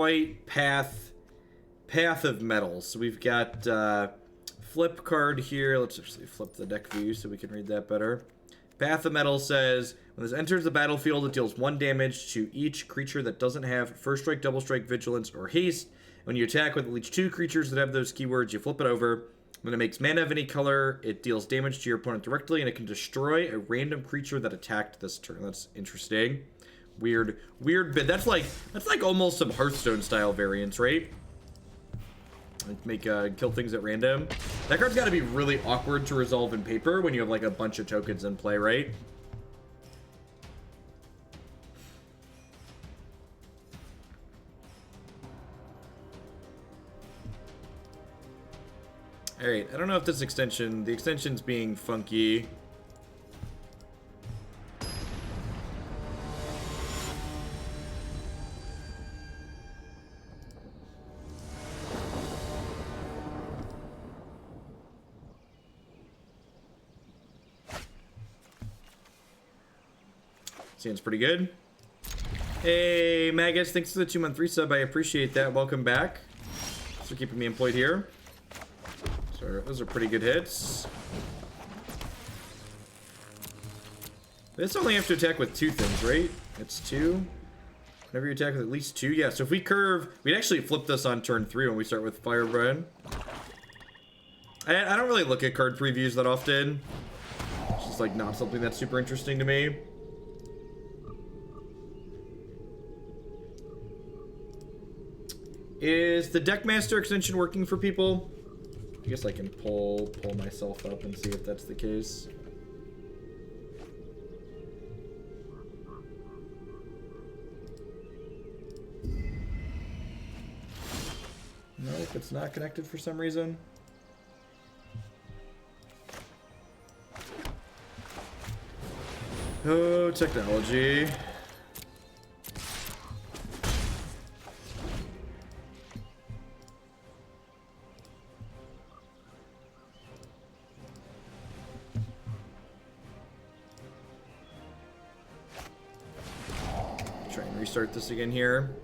White Path of Mettle. So we've got flip card here. Let's actually flip the deck view so we can read that better. Path of Mettle says, when this enters the battlefield, it deals 1 damage to each creature that doesn't have First Strike, Double Strike, Vigilance, or Haste. When you attack with at least 2 creatures that have those keywords, you flip it over. When it makes mana of any color, it deals damage to your opponent directly, and it can destroy a random creature that attacked this turn. That's interesting. Weird bit. That's like almost some Hearthstone style variants, right? Like make kill things at random. That card's got to be really awkward to resolve in paper when you have like a bunch of tokens in play, right? All right, I don't know if this extension, the extension's being funky. Seems pretty good. Hey, Magus, thanks for the 2-month resub. I appreciate that. Welcome back. Thanks for keeping me employed here. So those are pretty good hits. This only have to attack with 2 things, right? It's 2. Whenever you attack with at least 2. Yeah, so if we curve, we'd actually flip this on turn 3 when we start with Firebrand. I don't really look at card previews that often. It's just like not something that's super interesting to me. Is the Deckmaster extension working for people? I guess I can pull myself up and see if that's the case. Nope, it's not connected for some reason. Oh, technology. Try and restart this again here.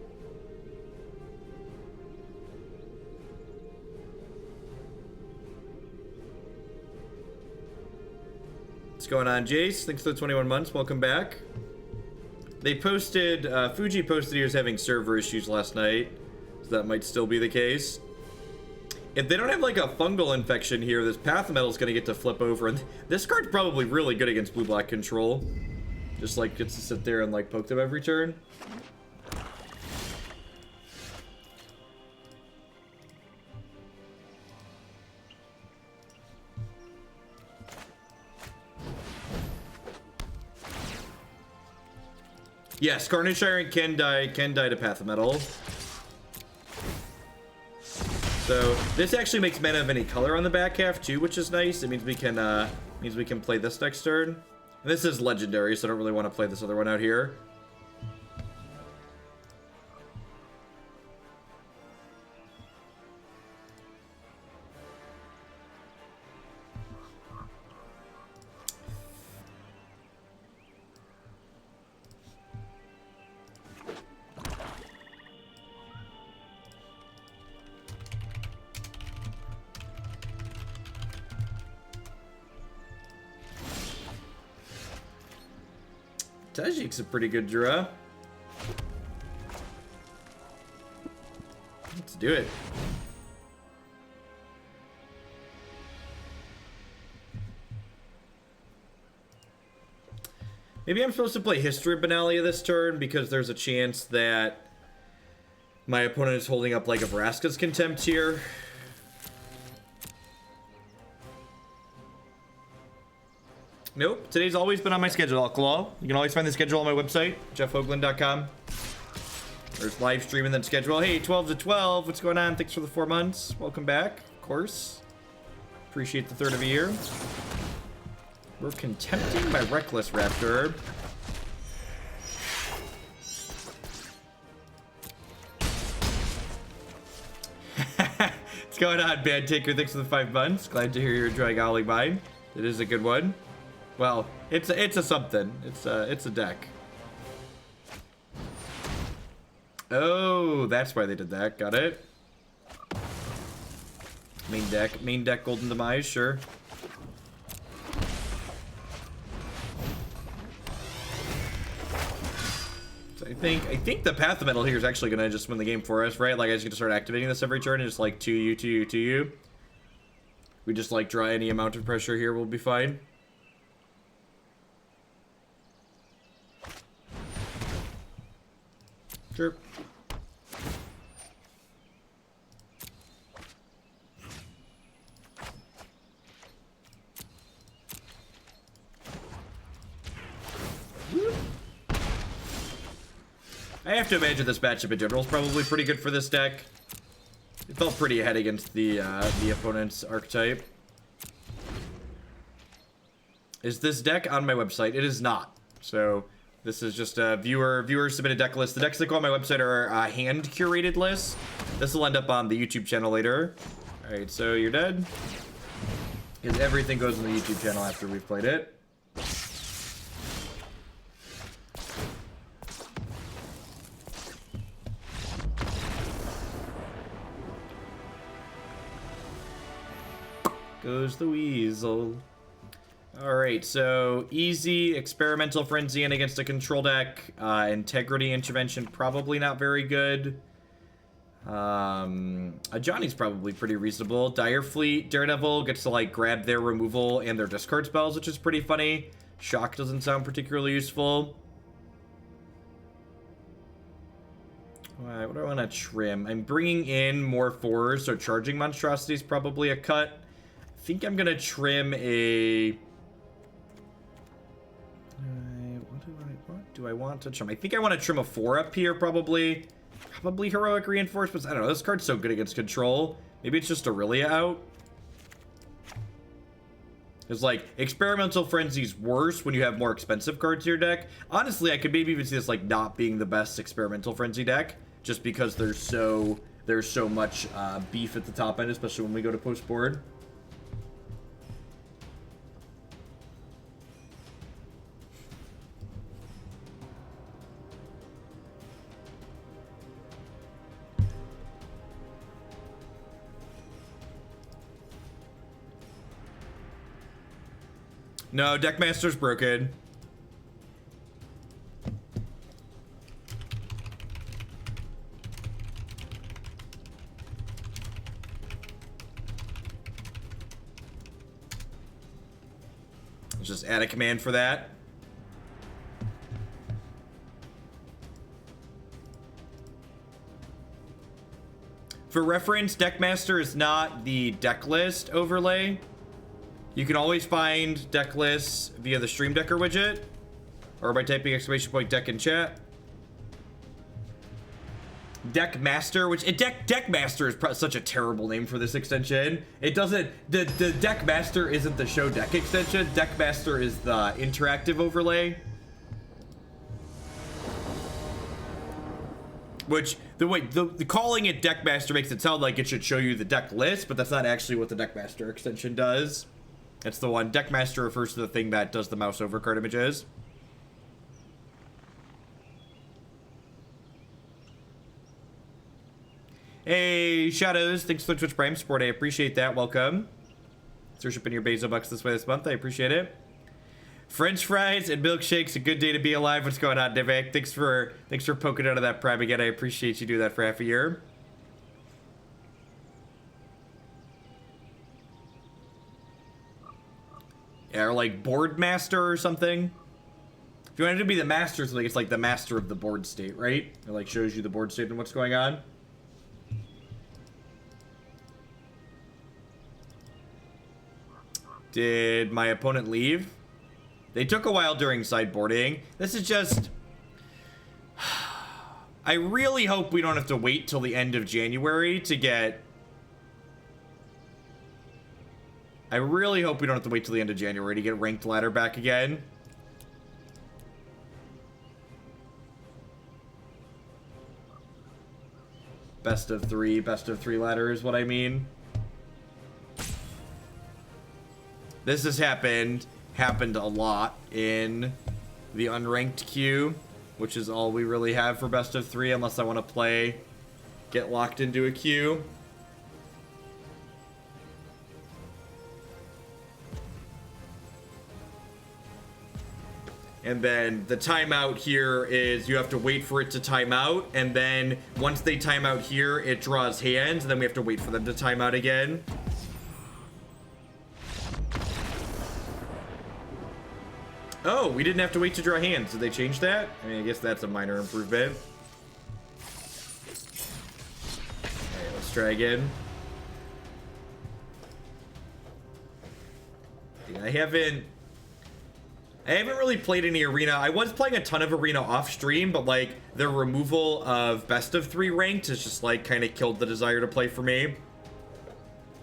What's going on, Jace? Thanks for the 21 months. Welcome back. They posted, Fuji posted he was having server issues last night, so that might still be the case. If they don't have like a fungal infection here, this Path of Mettle is going to get to flip over, and this card's probably really good against blue-black control. Just like gets to sit there and like poke them every turn. Yes, Carnage Tyrant can die to Path of Mettle. So this actually makes mana of any color on the back half too, which is nice. It means we can play this next turn. And this is legendary, so I don't really want to play this other one out here. Tajic's a pretty good draw. Let's do it. Maybe I'm supposed to play History of Benalia this turn because there's a chance that my opponent is holding up like a Vraska's Contempt here. Nope, today's always been on my schedule, Alcalaw. You can always find the schedule on my website, jeffhoagland.com. There's live stream and then schedule. Hey, 12 to 12, what's going on? Thanks for the 4 months. Welcome back, of course. Appreciate the third of a year. We're contempting by Relentless Raptor. What's going on, Bad Taker? Thanks for the 5 months. Glad to hear you're enjoying Ollie Mine. It is a good one. Well, it's a something. It's a deck. Oh, that's why they did that. Got it. Main deck Golden Demise, sure. So I think the Path of Mettle here is actually gonna just win the game for us, right? Like I just get to start activating this every turn and just like 2U, 2U, 2U. We just like draw any amount of pressure here, we'll be fine. Sure. I have to imagine this matchup in general is probably pretty good for this deck. It felt pretty ahead against the opponent's archetype. Is this deck on my website? It is not. So this is just a viewer submitted deck list. The decks that go on my website are hand curated lists. This will end up on the YouTube channel later. All right, so you're dead. Because everything goes on the YouTube channel after we've played it. Goes the weasel. Alright, so easy Experimental Frenzy in against a control deck. Integrity Intervention, probably not very good. Johnny's probably pretty reasonable. Dire Fleet, Daredevil gets to like grab their removal and their discard spells, which is pretty funny. Shock doesn't sound particularly useful. Alright, what do I want to trim? I'm bringing in more 4s, so Charging Monstrosity is probably a cut. I think I'm gonna trim a... What do I want to trim? I think I want to trim a 4 up here, probably. Probably Heroic Reinforcements. I don't know, this card's so good against control. Maybe it's just Aurelia out. It's like, Experimental Frenzy's worse when you have more expensive cards in your deck. Honestly, I could maybe even see this like not being the best Experimental Frenzy deck, just because there's so much beef at the top end, especially when we go to post board. No, Deckmaster's broken. Let's just add a command for that. For reference, Deckmaster is not the deck list overlay. You can always find deck lists via the Stream Decker widget, or by typing !deck in chat. Deckmaster, which Deckmaster is such a terrible name for this extension. It doesn't. The Deckmaster isn't the show deck extension. Deckmaster is the interactive overlay. Which the calling it Deckmaster makes it sound like it should show you the deck list, but that's not actually what the Deckmaster extension does. It's the one. Deckmaster refers to the thing that does the mouse over card images. Hey, Shadows. Thanks for the Twitch Prime support. I appreciate that. Welcome. Thanks for shipping your Bezo bucks this way this month. I appreciate it. French fries and milkshakes. A good day to be alive. What's going on, Divek? Thanks for poking out of that Prime again. I appreciate you do that for half a year. Or like board master or something. If you wanted to be the master, it's like the master of the board state, right? It like shows you the board state and what's going on. Did my opponent leave? They took a while during sideboarding. This is just... I really hope we don't have to wait till the end of January to get... I really hope we don't have to wait till the end of January to get ranked ladder back again. Best of three ladder is what I mean. This has happened a lot in the unranked queue. which is all we really have for best of 3, unless I want to play, get locked into a queue. And then the timeout here is you have to wait for it to time out, and then once they time out here, it draws hands, and then we have to wait for them to time out again. Oh, we didn't have to wait to draw hands. Did they change that? I mean, I guess that's a minor improvement. Alright, let's try again. Yeah, I haven't really played any Arena. I was playing a ton of Arena off stream, but like the removal of best of 3 ranked has just like kind of killed the desire to play for me.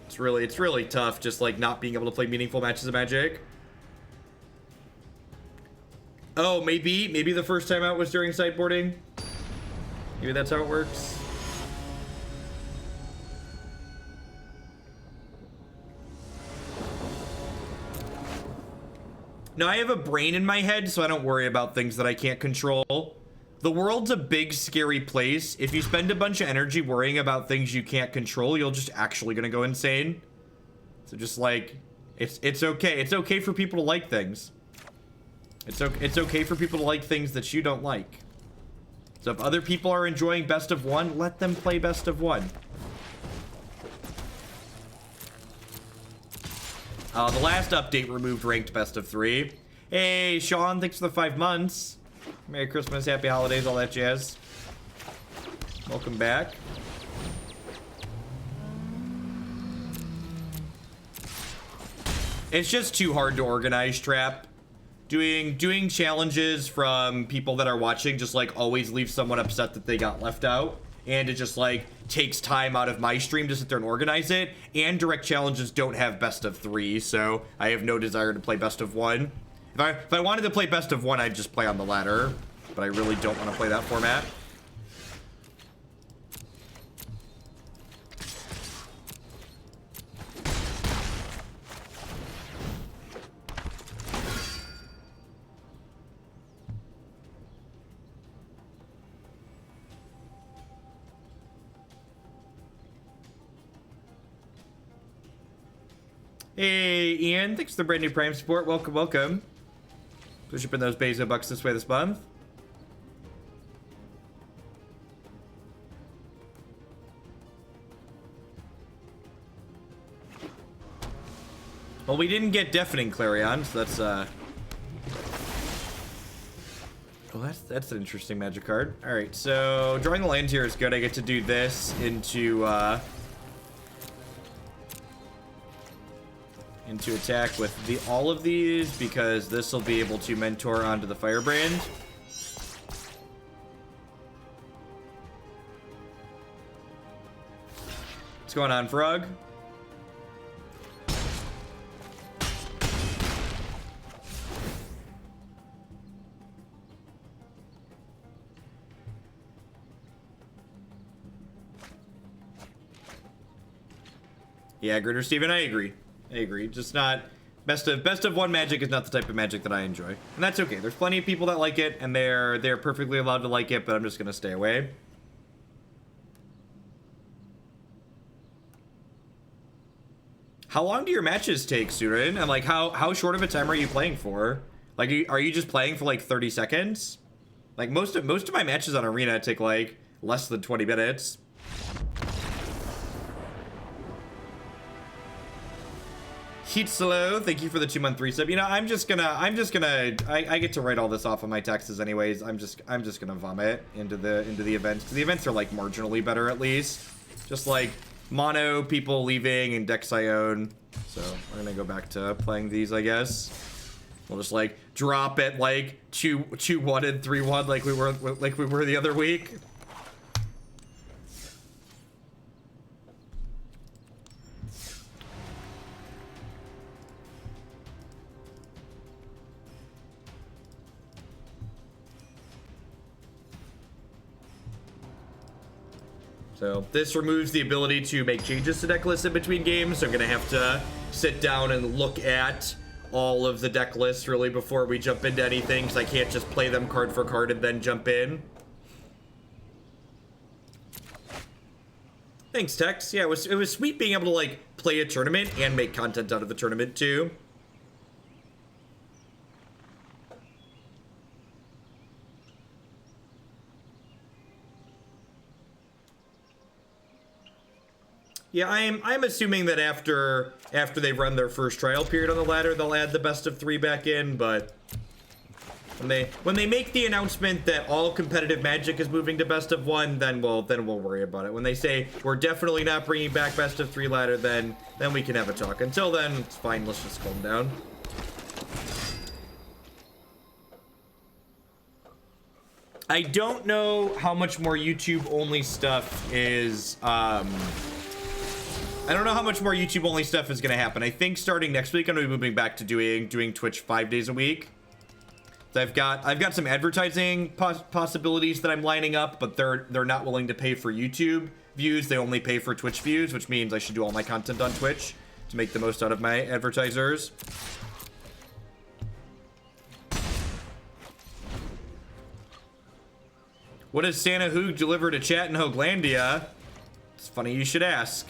It's really tough just like not being able to play meaningful matches of Magic. Oh, maybe the first time out was during sideboarding. Maybe that's how it works. No, I have a brain in my head, so I don't worry about things that I can't control. The world's a big, scary place. If you spend a bunch of energy worrying about things you can't control, you're just actually gonna go insane. So just like, it's okay. It's okay for people to like things. It's okay for people to like things that you don't like. So if other people are enjoying best of 1, let them play best of 1. The last update removed ranked best of 3. Hey, Sean, thanks for the 5 months. Merry Christmas, happy holidays, all that jazz. Welcome back. It's just too hard to organize, Trap. Doing challenges from people that are watching just like always leaves someone upset that they got left out, and it just like takes time out of my stream to sit there and organize it, and direct challenges don't have best of 3, so I have no desire to play best of 1. If I wanted to play best of 1, I'd just play on the ladder, but I really don't want to play that format. Hey, Ian, thanks for the brand new Prime support. Welcome, welcome. Push up in those Bezo bucks this way this month. Well, we didn't get Deafening Clarion, so that's, well, that's an interesting magic card. Alright, so drawing the land here is good. I get to do this into attack with all of these, because this will be able to mentor onto the Firebrand. What's going on, Frog? Yeah, Gritter Steven, I agree. Just not best of 1 Magic is not the type of Magic that I enjoy, and that's okay. There's plenty of people that like it, and they're perfectly allowed to like it, but I'm just gonna stay away. How long do your matches take, Surin? And like, how short of a time are you playing for? Like, are you just playing for like 30 seconds? Like most of my matches on Arena take like less than 20 minutes. Heat Slow, thank you for the 2-month resub. You know, I get to write all this off on my taxes anyways. I'm just gonna vomit into the events, because the events are like marginally better at least. Just like mono people leaving and decks I own. So we're gonna go back to playing these, I guess. We'll just like drop it like 2-1 and 3-1 like we were the other week. So this removes the ability to make changes to deck lists in between games, so I'm gonna have to sit down and look at all of the deck lists really before we jump into anything, because I can't just play them card for card and then jump in. Thanks, Tex. Yeah, it was sweet being able to, like, play a tournament and make content out of the tournament, too. Yeah, I'm assuming that after they run their first trial period on the ladder, they'll add the best of 3 back in, but when they make the announcement that all competitive Magic is moving to best of 1, then we'll worry about it. When they say we're definitely not bringing back best of 3 ladder, then we can have a talk. Until then, it's fine. Let's just calm down. I don't know how much more YouTube only stuff is I don't know how much more YouTube only stuff is gonna happen. I think starting next week I'm gonna be moving back to doing Twitch 5 days a week. So I've got some advertising possibilities that I'm lining up, but they're not willing to pay for YouTube views. They only pay for Twitch views, which means I should do all my content on Twitch to make the most out of my advertisers. What does Santa Hoog deliver to chat in Hooglandia? It's funny you should ask.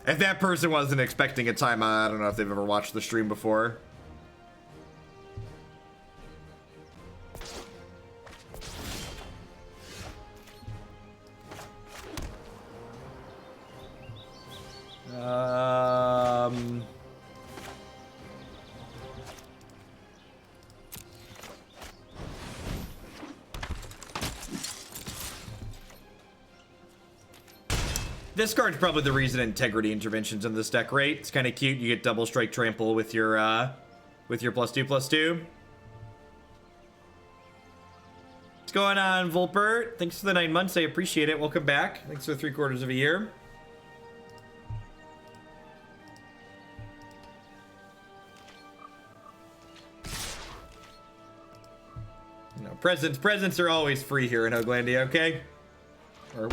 If that person wasn't expecting a timeout, I don't know if they've ever watched the stream before. This card's probably the reason Integrity Intervention's in this deck, right? It's kind of cute. You get double strike trample with your +2/+2. What's going on, Volpert? Thanks for the 9 months. I appreciate it. Welcome back. Thanks for 3/4 of a year. No, presents are always free here in Hooglandia, okay? Or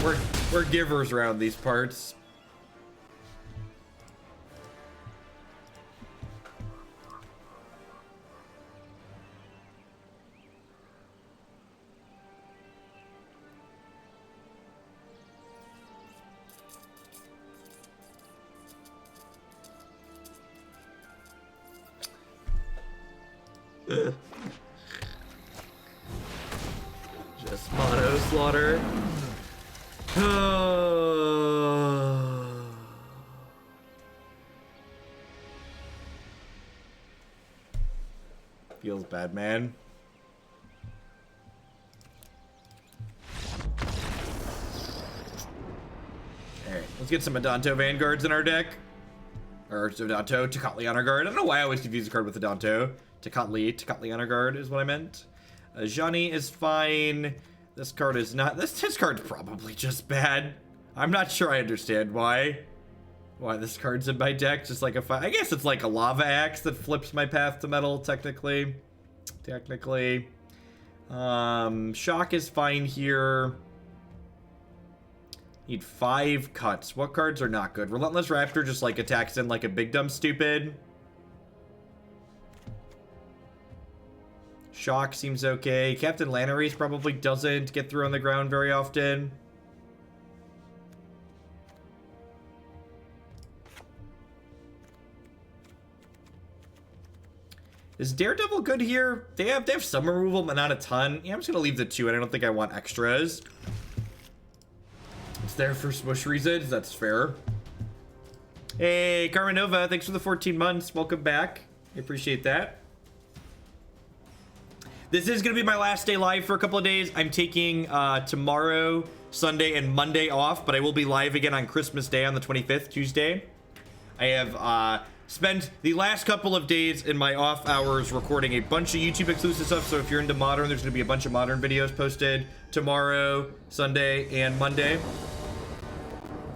we're givers around these parts. Just mono slaughter. Feels bad, man. Alright, let's get some Adanto Vanguards in our deck. Or Adanto, Tecatli Honor Guard. I don't know why I always confuse the card with Adanto. Tecatli Honor Guard is what I meant. Johnny is fine. This card is not. This card's probably just bad. I'm not sure I understand why this card's in my deck. Just like I guess it's like a lava axe that flips my Path to Mettle. Technically. Shock is fine here. Need 5 cuts. What cards are not good? Relentless Raptor just like attacks in like a big dumb stupid. Shock seems okay. Captain Lannery probably doesn't get through on the ground very often. Is Daredevil good here? They have some removal, but not a ton. Yeah, I'm just gonna leave the 2, and I don't think I want extras. It's there for smush reasons. That's fair. Hey, Carmenova, thanks for the 14 months. Welcome back. I appreciate that. This is going to be my last day live for a couple of days. I'm taking tomorrow, Sunday, and Monday off, but I will be live again on Christmas Day on the 25th, Tuesday. I have spent the last couple of days in my off hours recording a bunch of YouTube exclusive stuff, so if you're into Modern, there's going to be a bunch of Modern videos posted tomorrow, Sunday, and Monday.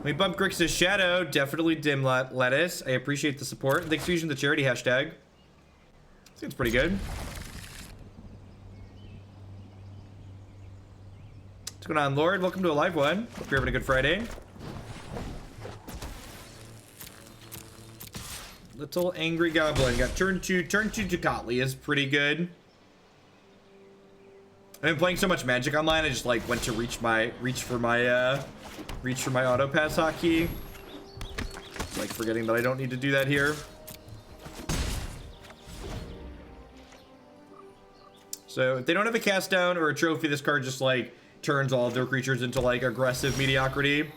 We bump Grix's Shadow. Definitely dim lettuce. I appreciate the support. Thanks for using the charity hashtag. Seems pretty good. What's going on, Lord? Welcome to a live one. Hope you're having a good Friday. Little angry goblin. Got turn two Ducatli is pretty good. I've been playing so much Magic Online, I just like went to reach for my auto pass hotkey. Like forgetting that I don't need to do that here. So if they don't have a cast down or a trophy, this card just like turns all of their creatures into like aggressive mediocrity.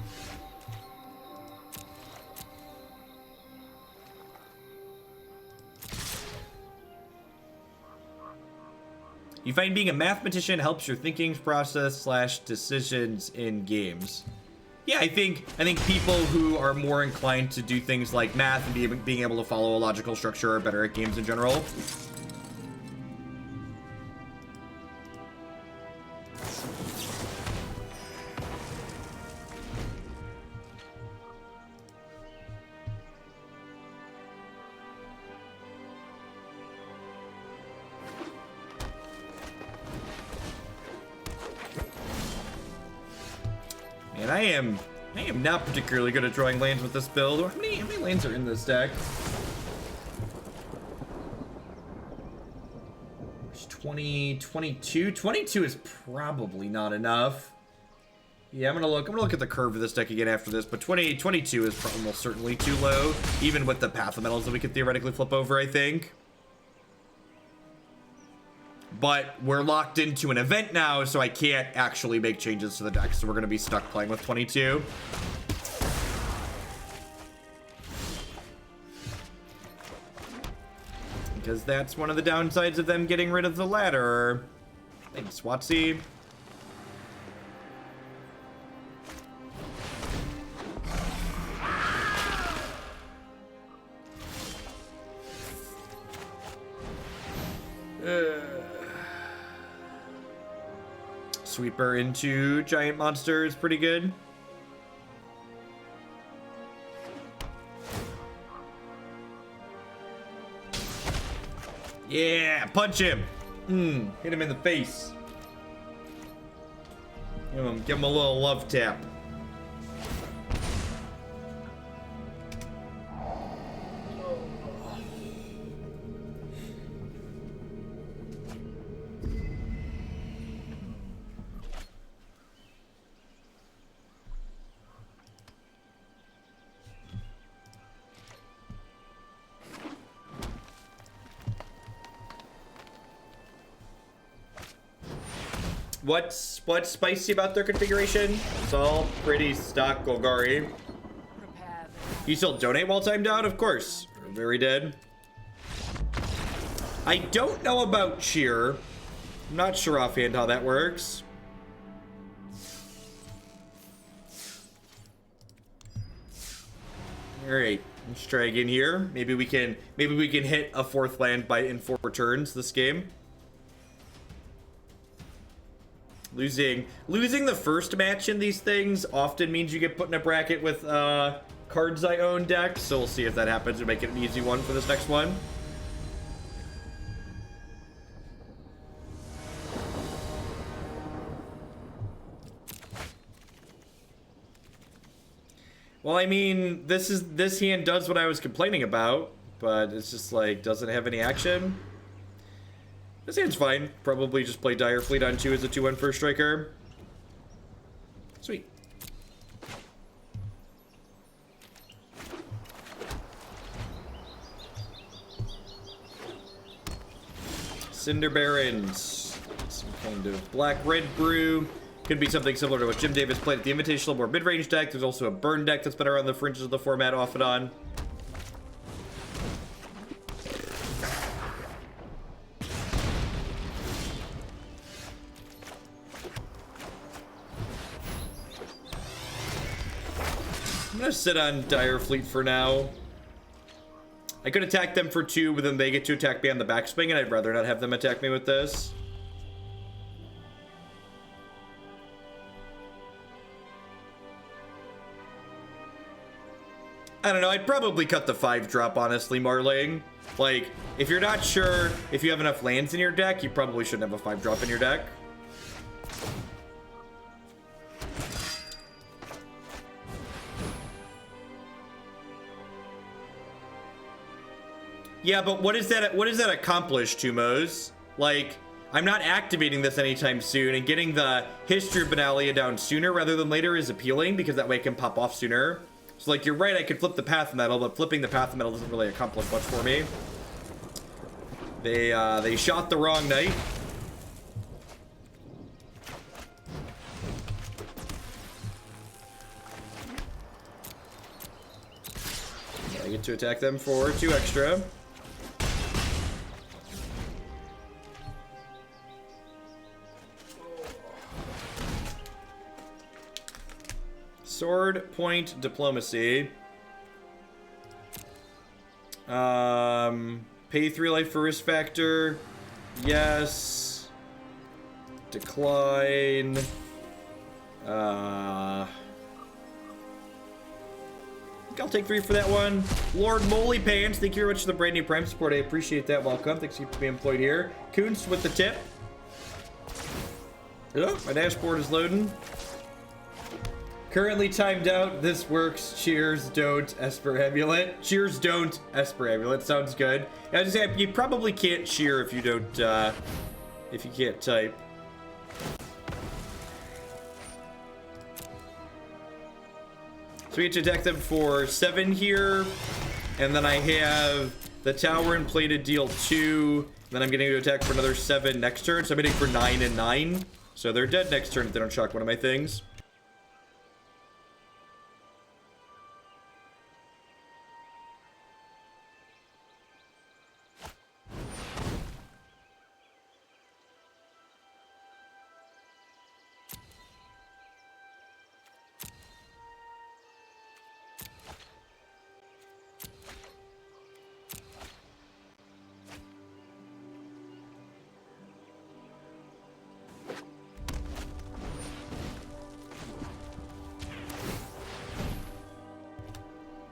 You find being a mathematician helps your thinking process / decisions in games. Yeah, I think people who are more inclined to do things like math and being able to follow a logical structure are better at games in general. And I am not particularly good at drawing lands with this build. How many lands are in this deck? There's 20, 22. 22 is probably not enough. Yeah, I'm gonna look at the curve of this deck again after this, but 22 is almost certainly too low, even with the Path of Metals that we could theoretically flip over, I think. But we're locked into an event now, so I can't actually make changes to the deck, so we're going to be stuck playing with 22. Because that's one of the downsides of them getting rid of the ladder. Thanks, Watsy. Sweeper into giant monster is pretty good. Yeah, punch him. Hit him in the face. Give him a little love tap. What's spicy about their configuration? It's all pretty stock Golgari. You still donate while timed out? Of course. Very dead. I don't know about cheer. I'm not sure offhand how that works. All right, let's try again here. Maybe we can hit a 4th land in 4 turns this game. Losing the first match in these things often means you get put in a bracket with cards I own deck, so we'll see if that happens to make it an easy one for this next one. Well, I mean, this hand does what I was complaining about, but it's just like doesn't have any action. This hand's fine. Probably just play Dire Fleet on 2 as a 2/1 first striker. Sweet. Cinder Barons. Some kind of black-red brew. Could be something similar to what Jim Davis played at the Invitational, more mid-range deck. There's also a burn deck that's been around the fringes of the format off and on. I'm gonna sit on Dire Fleet for now. I could attack them for 2, but then they get to attack me on the backswing, and I'd rather not have them attack me with this. I don't know, I'd probably cut the 5-drop, honestly, Marling. Like, if you're not sure if you have enough lands in your deck, you probably shouldn't have a 5-drop in your deck. Yeah, but what does that accomplish, Tumos? Like, I'm not activating this anytime soon, and getting the History of Benalia down sooner rather than later is appealing, because that way it can pop off sooner. So, like, you're right, I could flip the Path of Mettle, but flipping the Path of Mettle doesn't really accomplish much for me. They shot the wrong knight. I get to attack them for 2 extra. Sword point diplomacy. Pay 3 life for risk factor. Yes. Decline. I think I'll take 3 for that one. Lord Moly Pants, thank you very much for the brand new Prime support. I appreciate that. Welcome. Thanks for being employed here. Kunst with the tip. Oh, my dashboard is loading. Currently timed out. This works. Cheers, don't Esper Amulet. Cheers, don't Esper Amulet. Sounds good. I was just saying, you probably can't cheer if you don't, if you can't type. So we get to attack them for 7 here. And then I have the tower and plated deal 2. Then I'm getting to attack for another 7 next turn. So I'm hitting for 9 and 9. So they're dead next turn if they don't shock one of my things.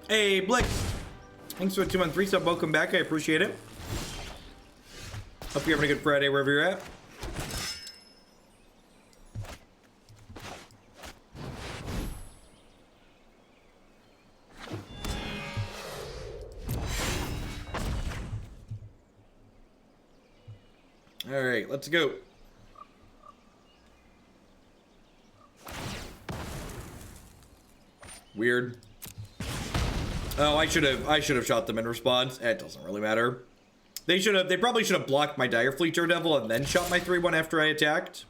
Hey, Blix. Thanks for the 2-month resub. Welcome back. I appreciate it. Hope you're having a good Friday wherever you're at. All right, let's go. Weird. Oh, I should have shot them in response. It doesn't really matter. They probably should have blocked my Dire Fleet Daredevil and then shot my 3-1 after I attacked.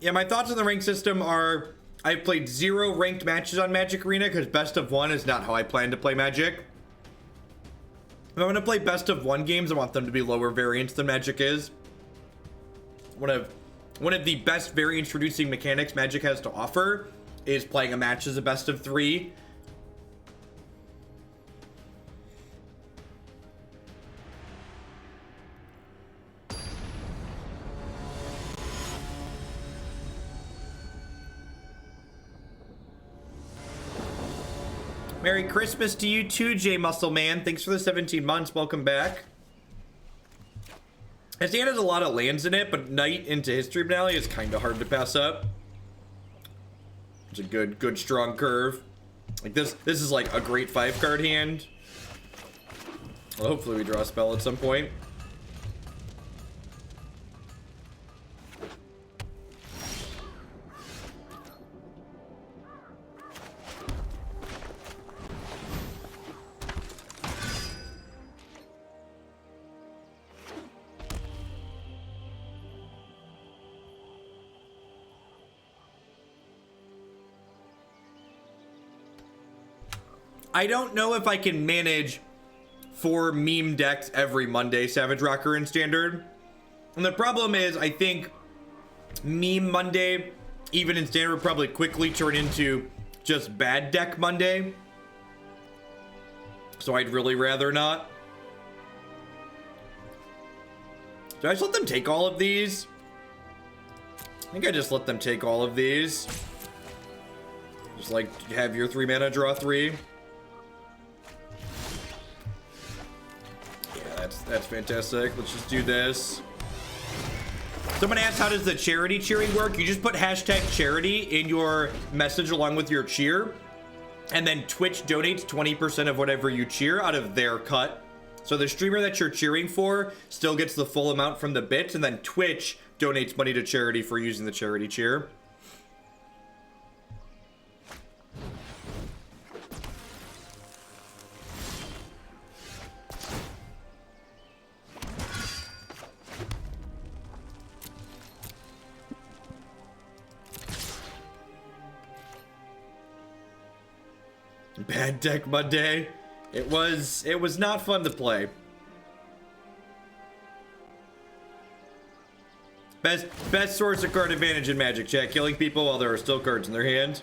Yeah, my thoughts on the rank system are I've played 0 ranked matches on Magic Arena because best of 1 is not how I plan to play Magic. If I'm going to play best of 1 games, I want them to be lower variants than Magic is. One of the best variance reducing mechanics Magic has to offer is playing a match as a best of 3. Merry Christmas to you too, J Muscle Man. Thanks for the 17 months. Welcome back. This hand has a lot of lands in it, but Knight into History of Benalia is kind of hard to pass up. It's a good strong curve. Like this is like a great 5-card hand. Well, hopefully we draw a spell at some point. I don't know if I can manage 4 meme decks every Monday, Savage Rocker in Standard. And the problem is, I think Meme Monday, even in Standard, would probably quickly turn into just Bad Deck Monday. So I'd really rather not. Do I just let them take all of these? I think I just let them take all of these. Just like have your 3 mana, draw 3. Yeah, that's fantastic. Let's just do this. Someone asked, how does the charity cheering work? You just put hashtag charity in your message along with your cheer, and then Twitch donates 20% of whatever you cheer out of their cut. So the streamer that you're cheering for still gets the full amount from the bits, and then Twitch donates money to charity for using the charity cheer. Bad Deck Monday. It was not fun to play. Best source of card advantage in Magic, chat. Killing people while there are still cards in their hand.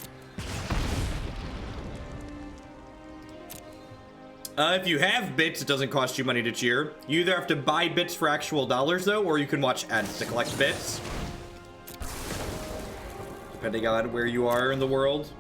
If you have bits, it doesn't cost you money to cheer. You either have to buy bits for actual dollars, though, or you can watch ads to collect bits. Depending on where you are in the world.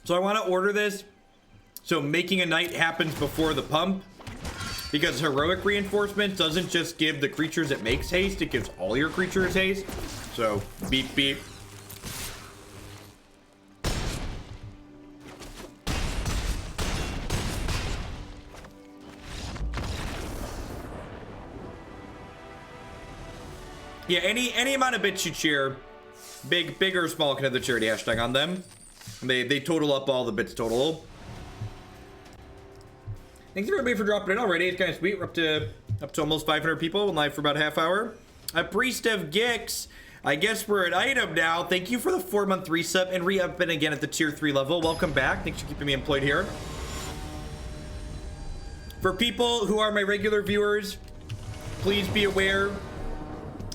So I want to order this so making a knight happens before the pump, because heroic reinforcement doesn't just give the creatures it makes haste, it gives all your creatures haste. So beep beep. Yeah, any amount of bits you cheer, big or small, can have the charity hashtag on them. They total up all the bits total. Thanks everybody for dropping in already. It's kind of sweet. We're up to almost 500 people. We're live for about a half hour. A Priest of Gix. I guess we're an item now. Thank you for the 4-month resub and re-upping again at the tier 3 level. Welcome back. Thanks for keeping me employed here. For people who are my regular viewers, please be aware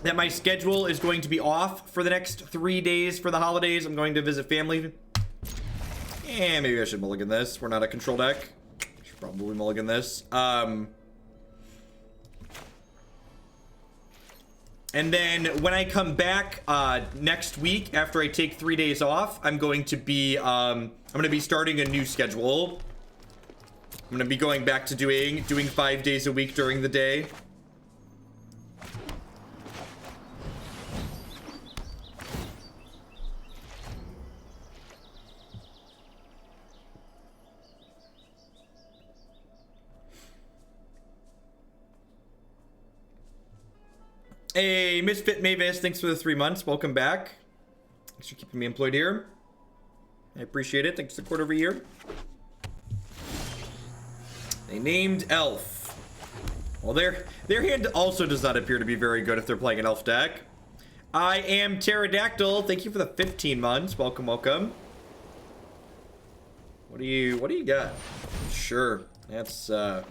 that my schedule is going to be off for the next 3 days for the holidays. I'm going to visit family. And maybe I should mulligan this. We're not a control deck. Should probably mulligan this. And then when I come back next week, after I take 3 days off, I'm going to be starting a new schedule. I'm going to be going back to doing 5 days a week during the day. Hey, Misfit Mavis, thanks for the 3 months. Welcome back. Thanks for keeping me employed here. I appreciate it. Thanks for the support every year. They named Elf. Well, their hand also does not appear to be very good if they're playing an Elf deck. I am Pterodactyl. Thank you for the 15 months. Welcome, welcome. What do you got? Sure. That's at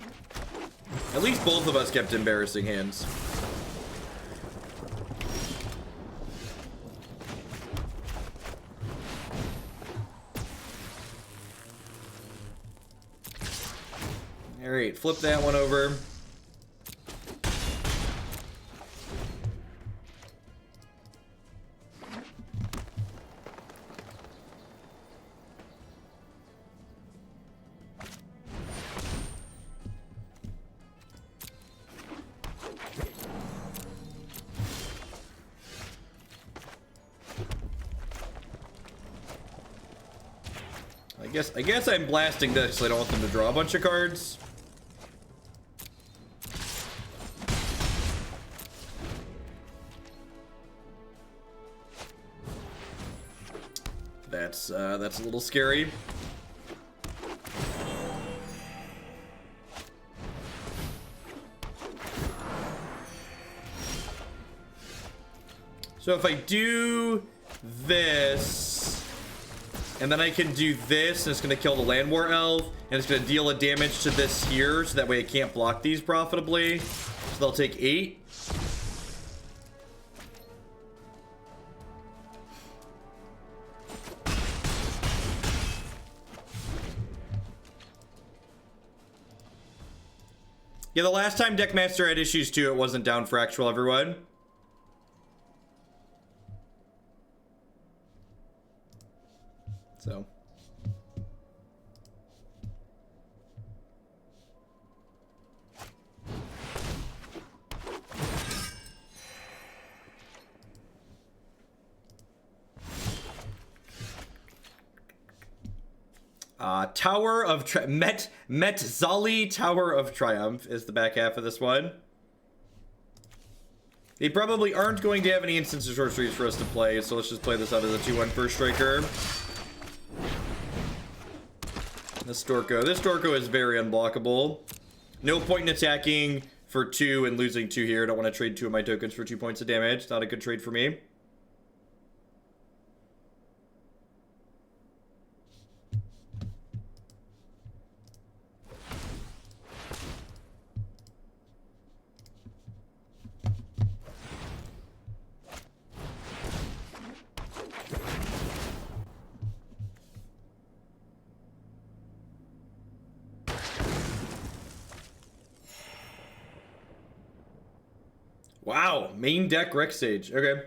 least both of us kept embarrassing hands. All right, flip that one over. I guess I'm blasting this so I don't want them to draw a bunch of cards. That's a little scary. So if I do this, and then I can do this, and it's going to kill the Land War Elf, and it's going to deal a damage to this here, so that way I can't block these profitably. So they'll take 8. Yeah, the last time Deckmaster had issues too, it wasn't down for actual everyone. So. Tower of Metzali Tower of Triumph is the back half of this one. They probably aren't going to have any instants or sorceries for us to play, so let's just play this out as a 2-1 first striker. This Storko is very unblockable. No point in attacking for 2 and losing 2 here. Don't want to trade 2 of my tokens for 2 points of damage. Not a good trade for me. Wow, main deck Rex Sage. Okay.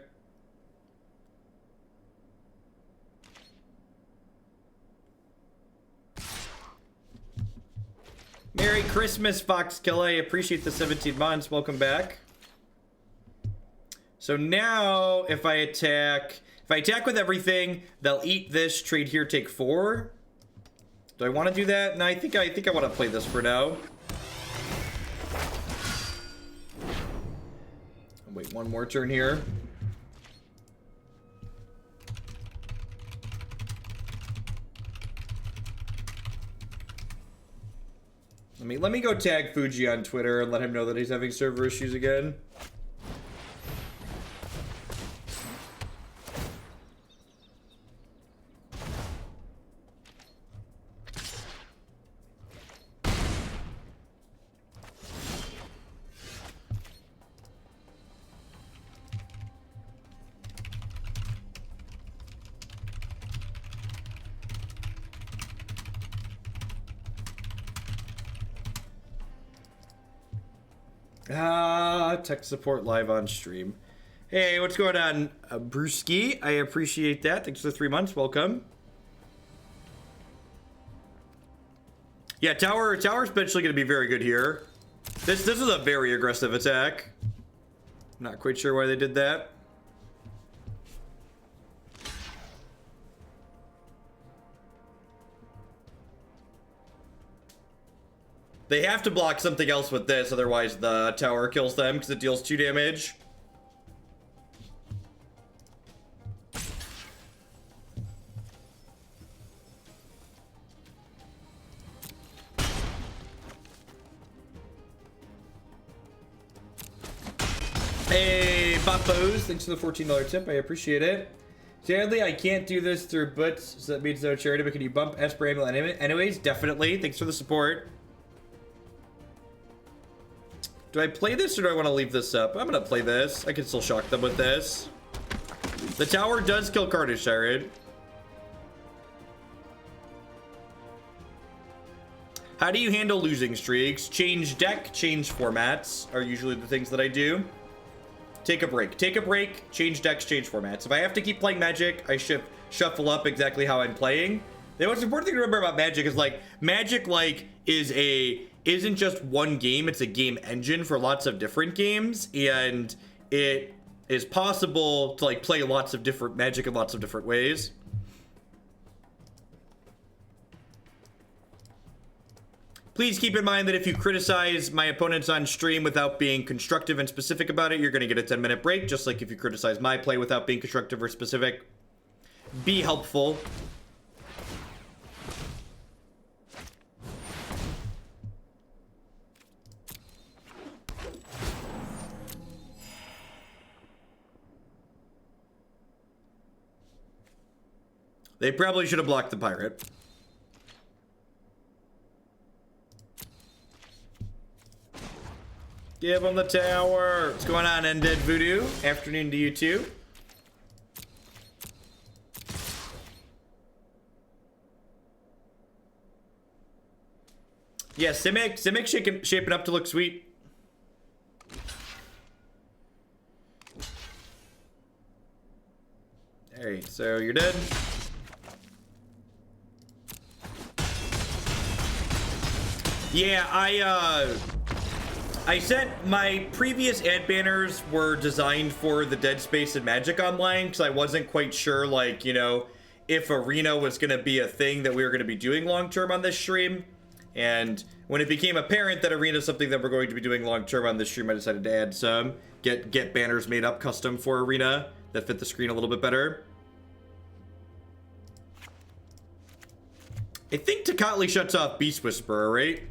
Merry Christmas, Foxkill. I appreciate the 17 months. Welcome back. So now, if I attack with everything, they'll eat this, trade here, take 4. Do I want to do that? No, I think I want to play this for now. Wait, one more turn here. Let me go tag Fuji on Twitter and let him know that he's having server issues again. Tech support live on stream. Hey, what's going on, Brewski? I appreciate that. Thanks for the 3 months. Welcome. Yeah, tower's potentially going to be very good here. This is a very aggressive attack. Not quite sure why they did that. They have to block something else with this, otherwise the tower kills them because it deals 2 damage. Hey, Bopos, thanks for the $14 tip. I appreciate it. Sadly, I can't do this through Butts, so that means no charity, but can you bump Esper Amulet anyways? Definitely. Thanks for the support. Do I play this or do I want to leave this up? I'm going to play this. I can still shock them with this. The tower does kill Carnage Tyrant. How do you handle losing streaks? Change deck, change formats are usually the things that I do. Take a break. Take a break, change decks, change formats. If I have to keep playing Magic, I shuffle up exactly how I'm playing. The most important thing to remember about Magic is Magic isn't just one game, it's a game engine for lots of different games, and it is possible to play lots of different Magic in lots of different ways. Please keep in mind that if you criticize my opponents on stream without being constructive and specific about it, you're going to get a 10-minute break, just like if you criticize my play without being constructive or specific. Be helpful. They probably should have blocked the pirate. Give him the tower. What's going on, Undead Voodoo? Afternoon to you too. Yeah, Simic shaping up to look sweet. Alright, so you're dead. Yeah, I said my previous ad banners were designed for the Dead Space and Magic Online because I wasn't quite sure, like, you know, if Arena was going to be a thing that we were going to be doing long term on this stream. And when it became apparent that Arena is something that we're going to be doing long term on this stream, I decided to add some, get banners made up custom for Arena that fit the screen a little bit better. I think Tecatli shuts off Beast Whisperer, right?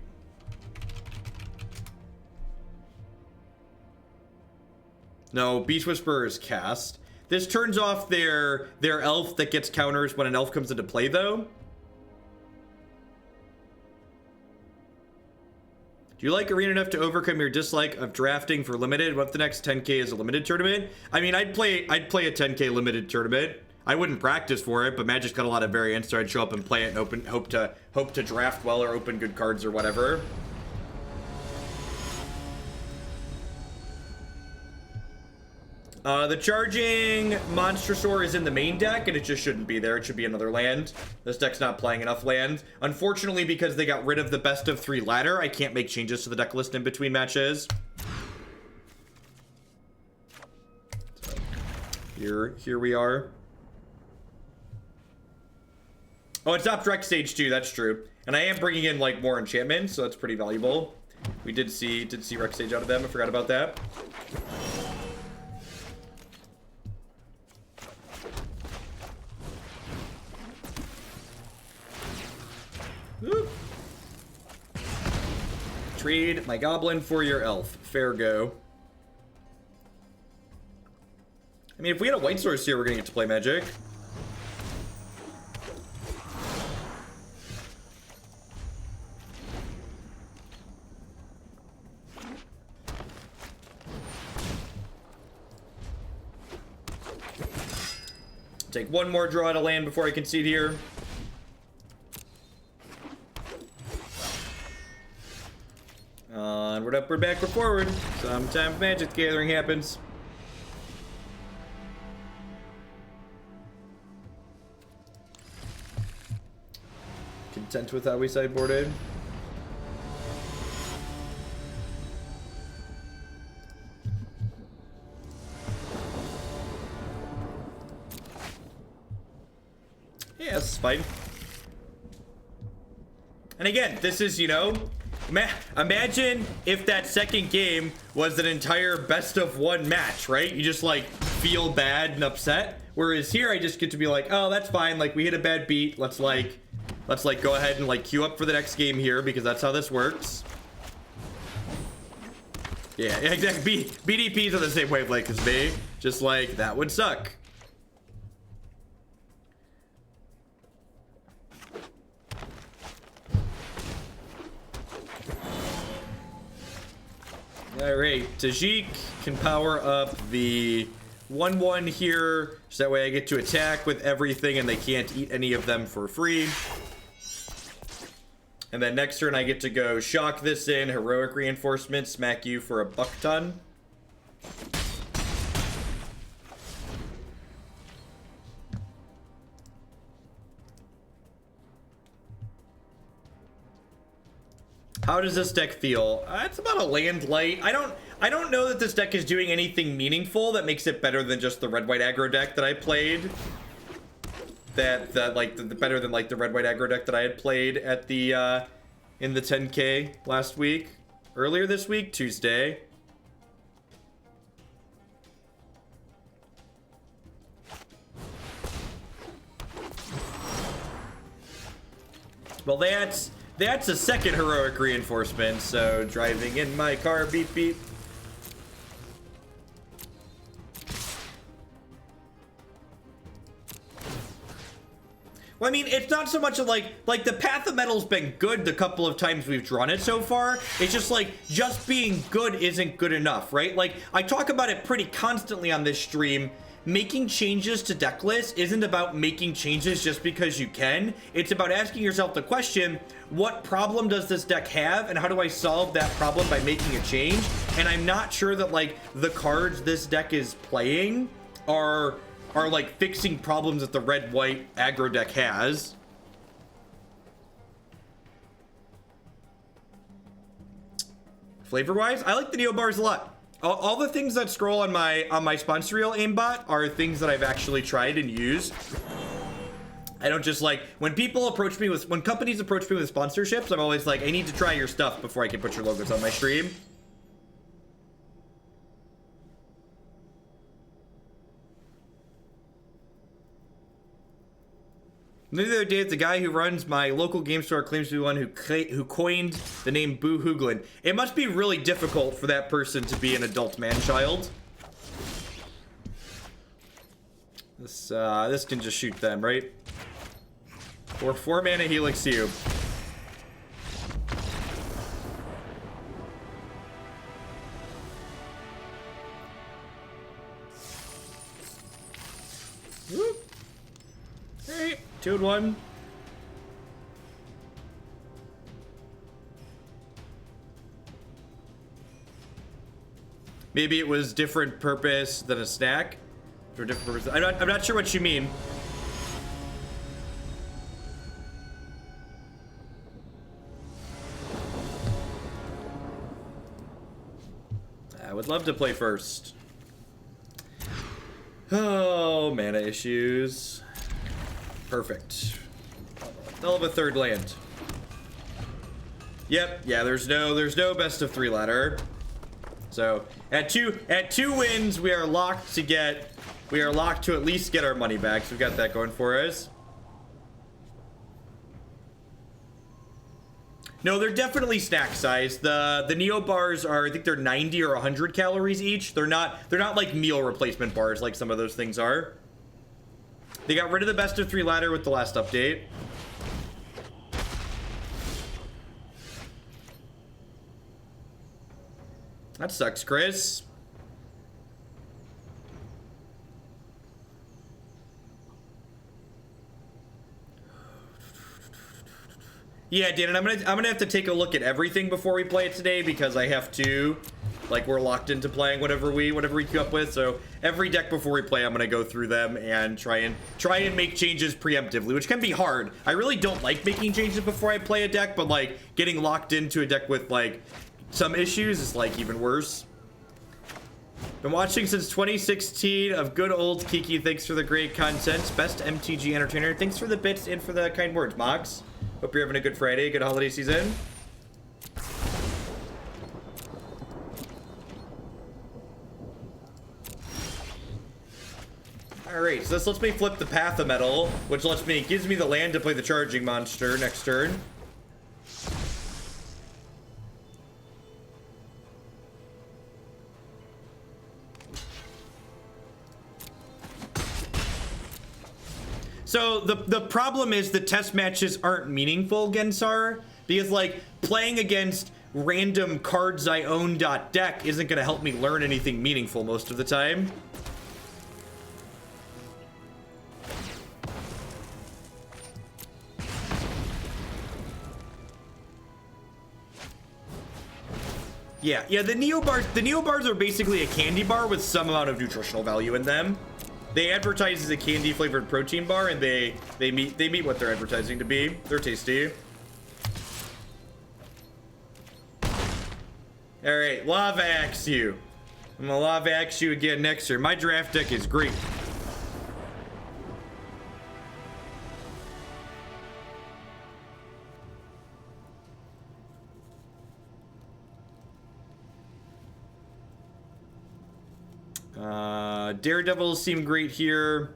No, Beast Whisperer is cast. This turns off their elf that gets counters when an elf comes into play, though. Do you like Arena enough to overcome your dislike of drafting for limited? What if the next 10k is a limited tournament? I mean, I'd play a 10k limited tournament. I wouldn't practice for it, but Magic's got a lot of variants, so I'd show up and play it and hope to draft well or open good cards or whatever. The Charging Monstrosaur is in the main deck, and it just shouldn't be there. It should be another land. This deck's not playing enough land. Unfortunately, because they got rid of the best of 3 ladder, I can't make changes to the deck list in between matches. So, here we are. Oh, it stopped Rec Stage 2, that's true. And I am bringing in, like, more enchantments, so that's pretty valuable. We did see Rec Stage out of them. I forgot about that. Woo. Trade my goblin for your elf. Fair go. I mean, if we had a white source here, we're gonna get to play Magic. Take one more draw to land before I concede here. Onward, upward, backward, forward. Sometimes Magic Gathering happens. Content with how we sideboarded. Yeah, this is fine. And again, this is, you know, imagine if that second game was an entire best of 1 match, right? You just like feel bad and upset. Whereas here I just get to be like, oh, that's fine. Like we hit a bad beat. Let's go ahead and like queue up for the next game here because that's how this works. Yeah, exactly. BDPs are the same wavelength as me. Just like that would suck. Alright, Tajic can power up the 1/1 here, so that way I get to attack with everything and they can't eat any of them for free. And then next turn I get to go shock this in, heroic reinforcement, smack you for a buck ton. How does this deck feel? It's about a land light. I don't know that this deck is doing anything meaningful that makes it better than just the red-white aggro deck that I played. That like the better than like the red-white aggro deck that I had played at the in the 10K last week. Earlier this week, Tuesday. Well, that's a second heroic reinforcement, so driving in my car, beep beep. Well, I mean, it's not so much of like the Path of Mettle's been good the couple of times we've drawn it so far. It's just like, just being good isn't good enough, right? Like, I talk about it pretty constantly on this stream. Making changes to deck lists isn't about making changes just because you can. It's about asking yourself the question, what problem does this deck have, and how do I solve that problem by making a change? And I'm not sure that, like, the cards this deck is playing are like fixing problems that the red-white aggro deck has. Flavor-wise, I like the Neo Bars a lot. All the things that scroll on my sponsor reel aimbot are things that I've actually tried and used. I don't just like, when companies approach me with sponsorships, I'm always like, I need to try your stuff before I can put your logos on my stream. The other day, the guy who runs my local game store claims to be one who coined the name Boo Hooglin. It must be really difficult for that person to be an adult man-child. This can just shoot them, right? Or 4 mana Helix Cube. Whoop. Hey. 2 and 1. Maybe it was different purpose than a snack. For different purpose. I'm not sure what you mean. I would love to play first. Oh, mana issues. Perfect. They'll have a 3rd land. Yep, yeah, there's no best of 3 ladder. So at two wins, we are locked to at least get our money back. So we've got that going for us. No, they're definitely snack size. The Neo bars are, I think they're 90 or 100 calories each. They're not like meal replacement bars like some of those things are. They got rid of the best of 3 ladder with the last update. That sucks, Chris. Yeah, Dan, and I'm gonna have to take a look at everything before we play it today, because I have to, like, we're locked into playing whatever we queue up with. So every deck before we play, I'm gonna go through them and try and make changes preemptively, which can be hard. I really don't like making changes before I play a deck, but like getting locked into a deck with like some issues is like even worse. Been watching since 2016 of good old Kiki. Thanks for the great content. Best MTG entertainer. Thanks for the bits and for the kind words, Mox. Hope you're having a good Friday, good holiday season. Alright, so this lets me flip the Path of Mettle, which gives me the land to play the Charging Monster next turn. So the problem is the test matches aren't meaningful, Gensar, because like playing against random cards I own .deck isn't going to help me learn anything meaningful most of the time. Yeah, the Neo bars are basically a candy bar with some amount of nutritional value in them. They advertise as a candy flavored protein bar, and they meet what they're advertising to be. They're tasty. All right, Lava Axe you. I'm gonna Lava Axe you again next turn. My draft deck is great. Daredevil seem great here.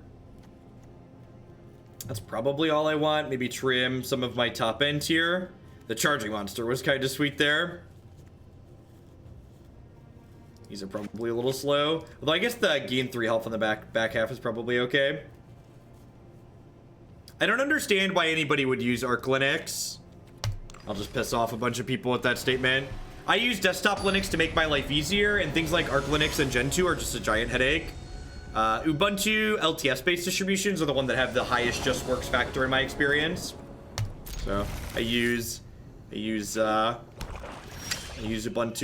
That's probably all I want. Maybe trim some of my top end here. The Charging Monster was kind of sweet there. These are probably a little slow. Although I guess the gain 3 health on the back half is probably okay. I don't understand why anybody would use Arc Linux. I'll just piss off a bunch of people with that statement. I use desktop Linux to make my life easier, and things like Arc Linux and Gentoo are just a giant headache. Ubuntu LTS-based distributions are the one that have the highest just works factor in my experience. So I use Ubuntu,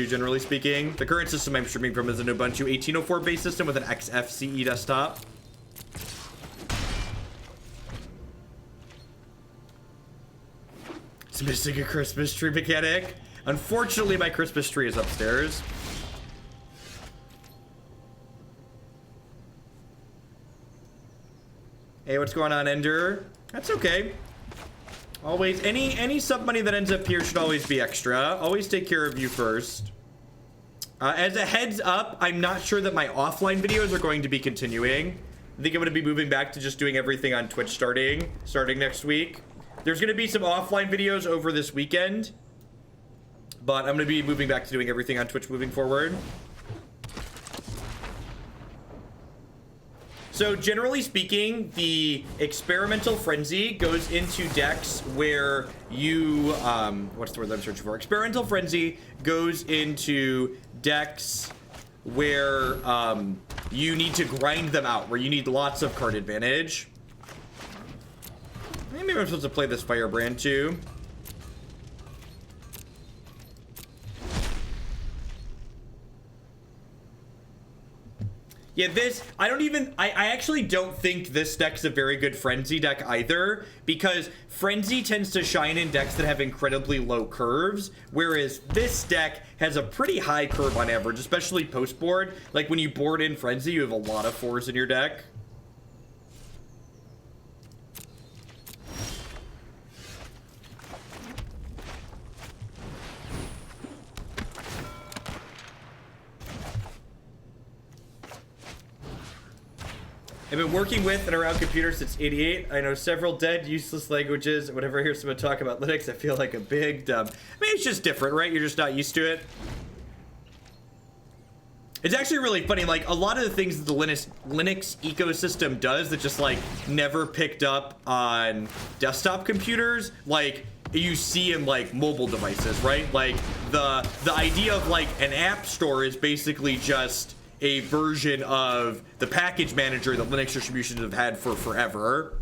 generally speaking. The current system I'm streaming from is an Ubuntu 1804 based system with an XFCE desktop. It's missing a Christmas tree mechanic. Unfortunately, my Christmas tree is upstairs. Hey, what's going on, Ender? That's okay. Always, any sub money that ends up here should always be extra. Always take care of you first. As a heads up, I'm not sure that my offline videos are going to be continuing. I think I'm going to be moving back to just doing everything on Twitch starting next week. There's going to be some offline videos over this weekend, but I'm going to be moving back to doing everything on Twitch moving forward. So generally speaking, the Experimental Frenzy goes into decks where you, what's the word I'm searching for? Experimental Frenzy goes into decks where you need to grind them out, where you need lots of card advantage. Maybe I'm supposed to play this Firebrand too. Yeah, I actually don't think this deck's a very good Frenzy deck either, because Frenzy tends to shine in decks that have incredibly low curves, whereas this deck has a pretty high curve on average, especially post-board. Like, when you board in Frenzy, you have a lot of 4s in your deck. I've been working with and around computers since '88. I know several dead, useless languages. Whenever I hear someone talk about Linux, I feel like a big dumb. I mean, it's just different, right? You're just not used to it. It's actually really funny. Like, a lot of the things that the Linux ecosystem does that just, like, never picked up on desktop computers, like, you see in, like, mobile devices, right? Like, the idea of, like, an app store is basically just a version of the package manager that Linux distributions have had for forever.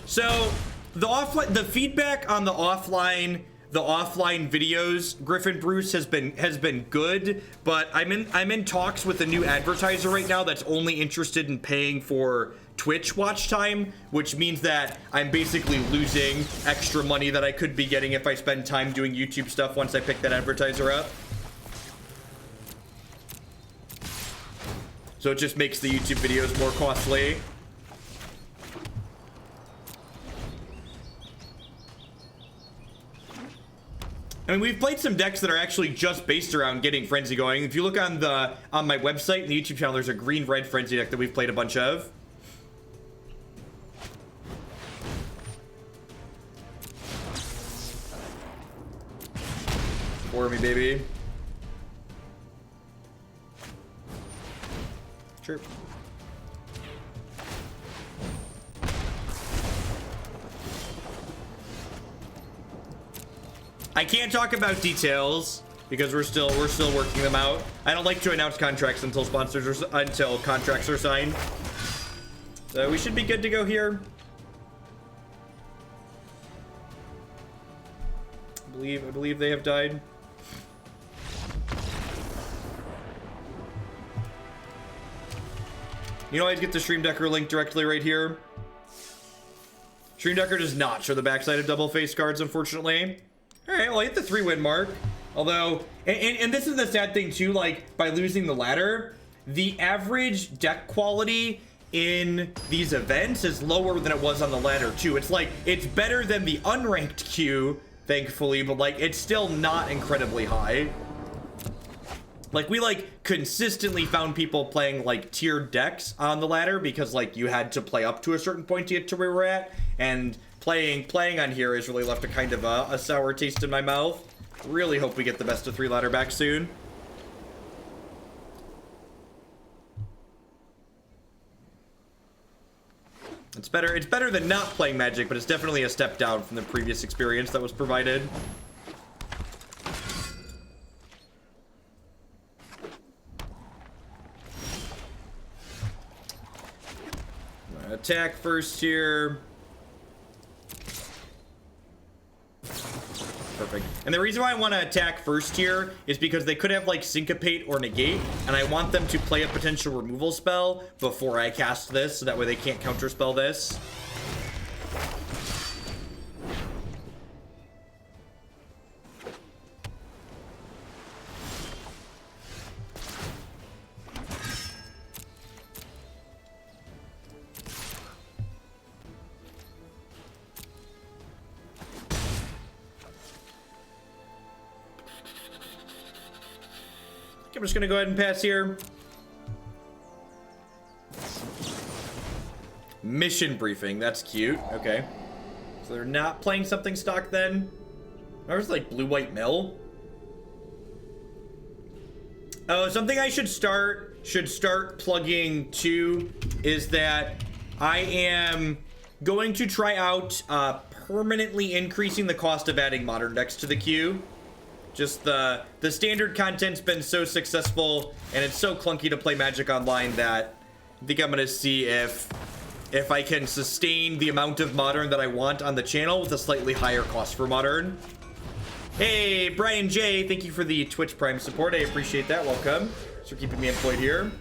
So the feedback on the offline videos, Griffin Bruce, has been good, but I'm in talks with a new advertiser right now that's only interested in paying for Twitch watch time, which means that I'm basically losing extra money that I could be getting if I spend time doing YouTube stuff once I pick that advertiser up. So it just makes the YouTube videos more costly. I mean, we've played some decks that are actually just based around getting Frenzy going. If you look on my website and the YouTube channel, there's a green-red Frenzy deck that we've played a bunch of. For me, baby. Sure. I can't talk about details because we're still working them out. I don't like to announce contracts until until contracts are signed. So we should be good to go here. I believe they have died. You know, I get the Stream Decker link directly right here. Stream Decker does not show the backside of double face cards, unfortunately. All right, well, I hit the 3-win mark. Although, and this is the sad thing too, like, by losing the ladder, the average deck quality in these events is lower than it was on the ladder too. It's like, it's better than the unranked queue thankfully, but like it's still not incredibly high. Like we like consistently found people playing like tiered decks on the ladder because like you had to play up to a certain point to get to where we're at, and playing on here has really left a kind of a sour taste in my mouth. Really hope we get the best of 3 ladder back soon. It's better than not playing Magic, but it's definitely a step down from the previous experience that was provided. Attack first here. Perfect. And the reason why I want to attack first here is because they could have like Syncopate or Negate, and I want them to play a potential removal spell before I cast this, so that way they can't counterspell this. I'm just gonna go ahead and pass here. Mission briefing, that's cute. Okay, so they're not playing something stock then. There's like blue-white mill. Oh, something I should start plugging too is that I am going to try out permanently increasing the cost of adding modern decks to the queue. Just the standard content's been so successful, and it's so clunky to play Magic Online that I think I'm gonna see if I can sustain the amount of modern that I want on the channel with a slightly higher cost for modern. Hey, Brian J, thank you for the Twitch Prime support. I appreciate that. Welcome. Thanks for keeping me employed here.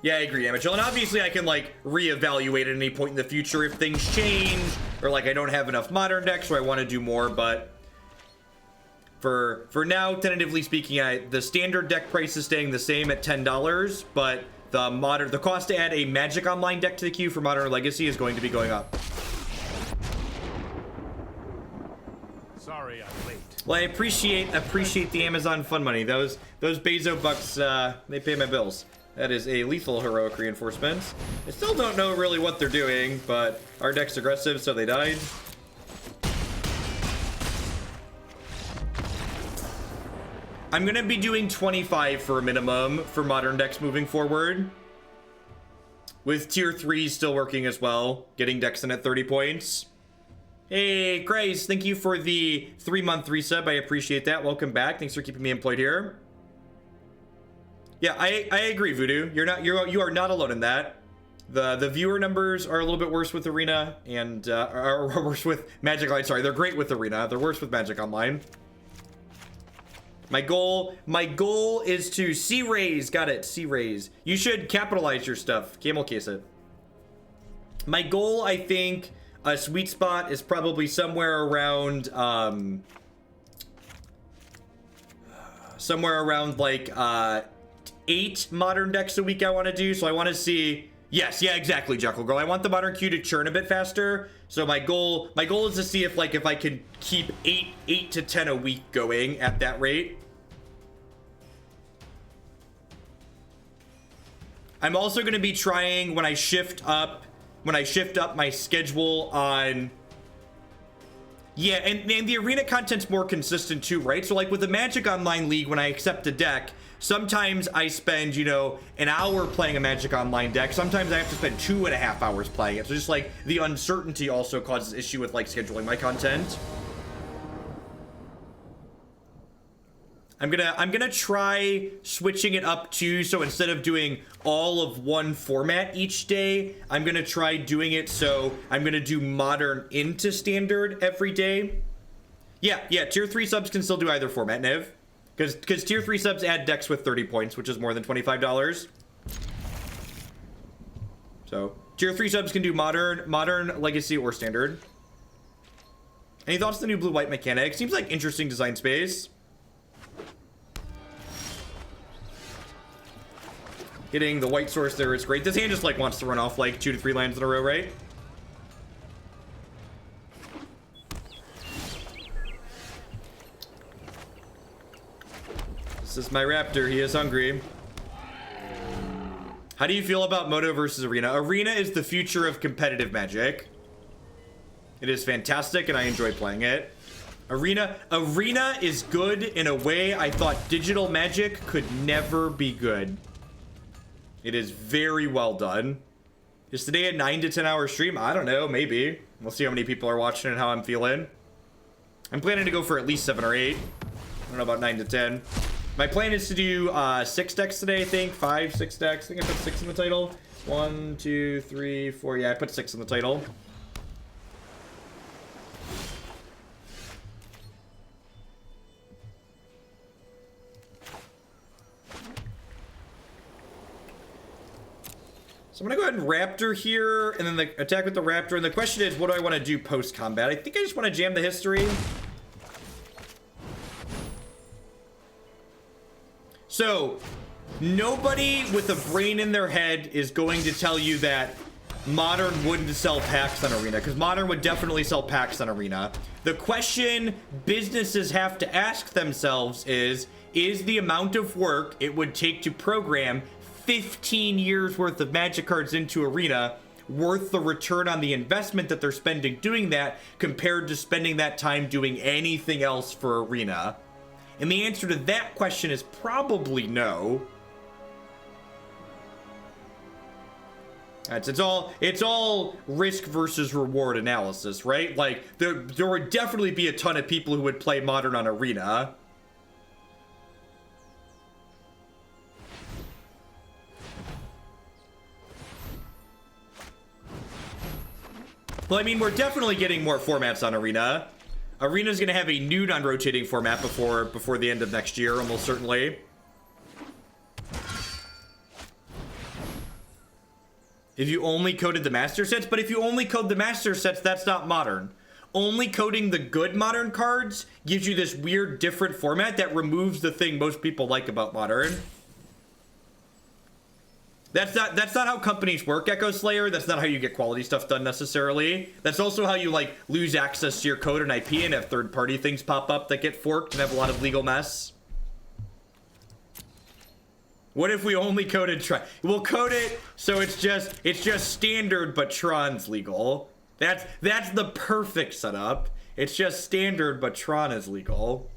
Yeah, I agree, Amateur. And obviously I can like reevaluate at any point in the future if things change, or like I don't have enough modern decks or I want to do more, but for now, tentatively speaking, the standard deck price is staying the same at $10, but the cost to add a Magic Online deck to the queue for Modern Legacy is going to be going up. Sorry, I'm late. Well, I appreciate the Amazon Fun money. Those Bezo bucks, they pay my bills. That is a lethal heroic reinforcement. I still don't know really what they're doing, but our deck's aggressive, so they died. I'm gonna be doing 25 for a minimum for modern decks moving forward, with tier 3 still working as well, getting decks in at 30 points. Hey, Grace, thank you for the 3-month resub. I appreciate that. Welcome back. Thanks for keeping me employed here. Yeah, I agree, Voodoo. You are not alone in that. The viewer numbers are a little bit worse with Arena and are worse with Magic Online. Sorry, they're great with Arena. They're worse with Magic Online. My goal is to C-raise. Got it, C-raise. You should capitalize your stuff. Camel case it. My goal, I think, a sweet spot is probably somewhere around like 8 modern decks a week I want to do. So I want to see, yes, yeah, exactly, Jekyll Girl. I want the modern queue to churn a bit faster. So my goal is to see if I can keep 8 to 10 a week going at that rate. I'm also going to be trying when I shift up my schedule on, yeah, and the arena content's more consistent too, right? So like with the Magic Online League, when I accept a deck, sometimes I spend, an hour playing a Magic Online deck. Sometimes I have to spend 2.5 hours playing it. So just like the uncertainty also causes issue with like scheduling my content. I'm gonna try switching it up too. So instead of doing all of one format each day, I'm gonna try doing it so I'm gonna do modern into standard every day. Yeah, tier 3 subs can still do either format, Nev. Because tier 3 subs add decks with 30 points, which is more than $25. So tier 3 subs can do modern, legacy, or standard. Any thoughts on the new blue-white mechanic? Seems like interesting design space. Getting the white source there is great. This hand just like wants to run off like 2 to 3 lands in a row, right? This is my raptor. He is hungry. How do you feel about Moto versus Arena? Arena is the future of competitive Magic. It is fantastic, and I enjoy playing it. Arena is good in a way I thought digital Magic could never be good. It is very well done. Is today a 9 to 10 hour stream? I don't know, maybe. We'll see how many people are watching and how I'm feeling. I'm planning to go for at least 7 or 8. I don't know about 9 to 10. My plan is to do 6 decks today, I think. 5, 6 decks. I think I put 6 in the title. 1, 2, 3, 4. Yeah, I put 6 in the title. So I'm gonna go ahead and Raptor here, and then the attack with the Raptor. And the question is, what do I want to do post-combat? I think I just want to jam the history. So, nobody with a brain in their head is going to tell you that Modern wouldn't sell packs on Arena, because Modern would definitely sell packs on Arena. The question businesses have to ask themselves is the amount of work it would take to program 15 years worth of Magic cards into Arena worth the return on the investment that they're spending doing that compared to spending that time doing anything else for Arena? And the answer to that question is probably no. It's all risk versus reward analysis, right? Like there would definitely be a ton of people who would play Modern on Arena. Well, I mean, we're definitely getting more formats on Arena. Arena's gonna have a new non-rotating format before the end of next year, almost certainly. If you only coded the master sets, but if you only code the master sets, that's not Modern. Only coding the good Modern cards gives you this weird different format that removes the thing most people like about Modern. That's not how companies work, Echo Slayer. That's not how you get quality stuff done necessarily. That's also how you like lose access to your code and IP and have third-party things pop up that get forked and have a lot of legal mess. What if we only coded Tron? We'll code it so it's just standard, but Tron's legal. That's the perfect setup. It's just standard, but Tron is legal.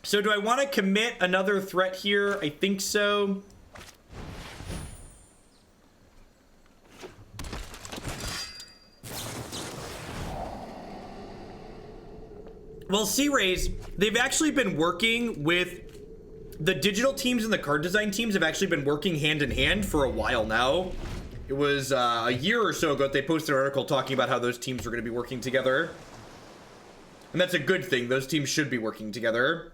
So do I want to commit another threat here? I think so. Well, C-Rays, they've actually been working with the digital teams and the card design teams have actually been working hand in hand for a while now. It was a year or so ago that they posted an article talking about how those teams were going to be working together. And that's a good thing. Those teams should be working together.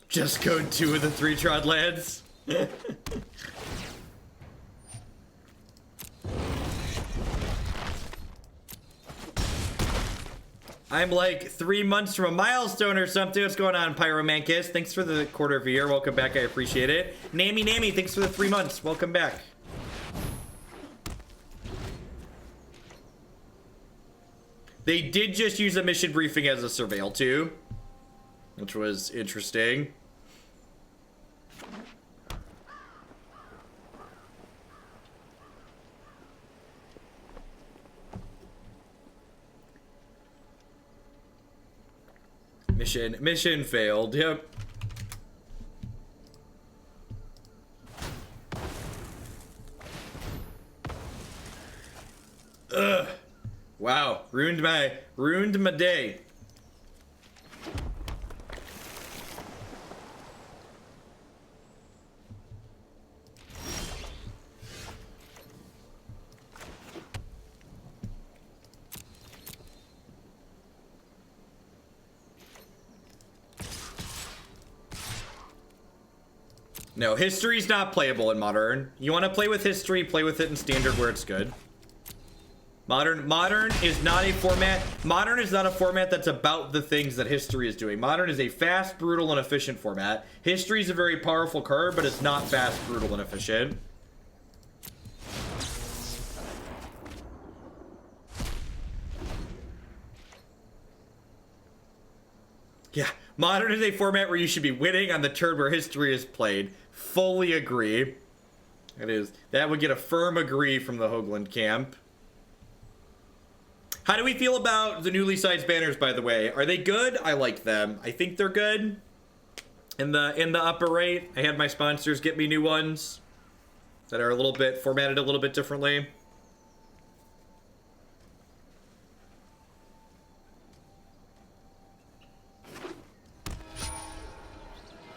Just code 2 of the 3 Trod lads. I'm like 3 months from a milestone or something. What's going on, Pyromancus? Thanks for the quarter of a year. Welcome back. I appreciate it. Nami, thanks for the 3 months. Welcome back. They did just use a mission briefing as a surveil too, which was interesting. Mission failed. Yep. Ugh. Wow, ruined my day. No, history's not playable in Modern. You want to play with history, play with it in Standard where it's good. Modern is not a format. Modern is not a format that's about the things that history is doing. Modern is a fast, brutal, and efficient format. History is a very powerful card, but it's not fast, brutal, and efficient. Yeah, Modern is a format where you should be winning on the turn where history is played. Fully agree. It is. That would get a firm agree from the Hoagland camp. How do we feel about the newly sized banners, by the way? Are they good? I like them. I think they're good. In the upper right, I had my sponsors get me new ones that are a little bit formatted a little bit differently.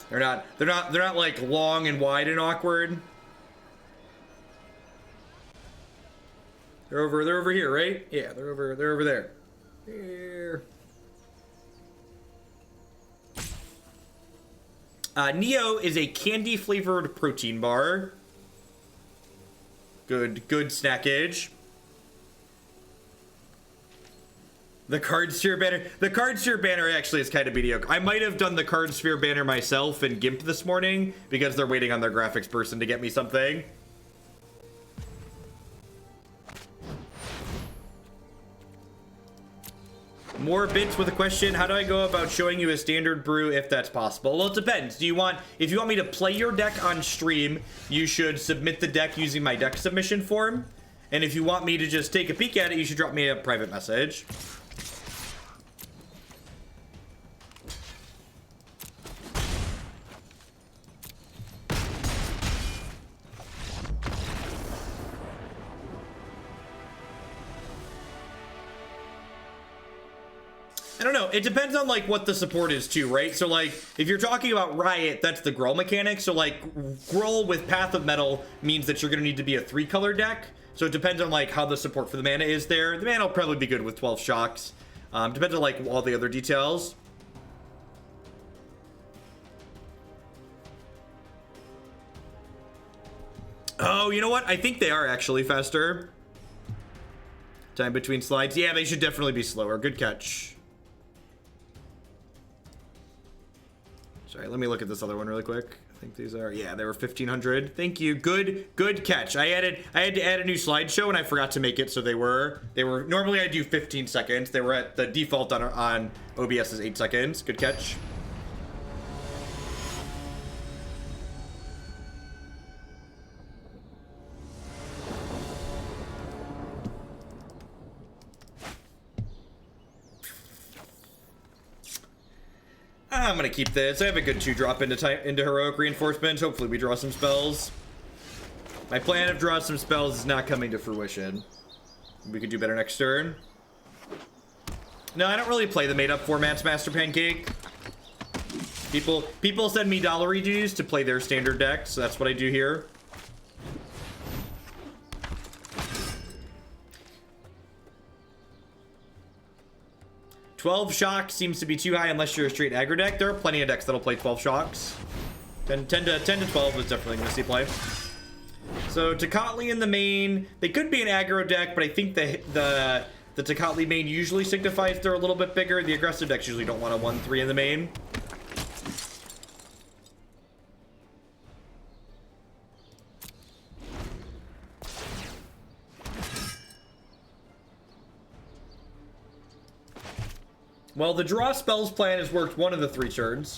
They're not like long and wide and awkward. They're over here, right? Yeah, they're over there. Here. Neo is a candy flavored protein bar. Good snackage. The Card Sphere banner. The Card Sphere banner actually is kind of mediocre. I might have done the Card Sphere banner myself in GIMP this morning because they're waiting on their graphics person to get me something. More bits with a question. How do I go about showing you a standard brew if that's possible? Well, it depends. If you want me to play your deck on stream, you should submit the deck using my deck submission form. And if you want me to just take a peek at it, you should drop me a private message. I don't know. It depends on like what the support is too, right? So like if you're talking about Riot, that's the Gruul mechanic. So like Gruul with Path of Mettle means that you're going to need to be a 3-color deck. So it depends on like how the support for the mana is there. The mana will probably be good with 12 shocks. Depends on like all the other details. Oh, you know what? I think they are actually faster. Time between slides. Yeah, they should definitely be slower. Good catch. Sorry, let me look at this other one really quick. I think these are, yeah, they were 1500. Thank you. Good catch. I had to add a new slideshow and I forgot to make it, so they were normally I do 15 seconds. They were at the default on OBS is 8 seconds. Good catch. I'm gonna keep this. I have a good 2-drop into heroic reinforcement. Hopefully we draw some spells. My plan of draw some spells is not coming to fruition. We could do better next turn. No, I don't really play the made-up formats, Master Pancake. People send me dollary dues to play their standard deck, so that's what I do here. $12 seems to be too high unless you're a straight aggro deck. There are plenty of decks that'll play 12 shocks. 10 to 12 is definitely going to see play. So Tecatli in the main. They could be an aggro deck, but I think the Tecatli main usually signifies they're a little bit bigger. The aggressive decks usually don't want a 1/3 in the main. Well, the draw spells plan has worked 1 of the 3 turns.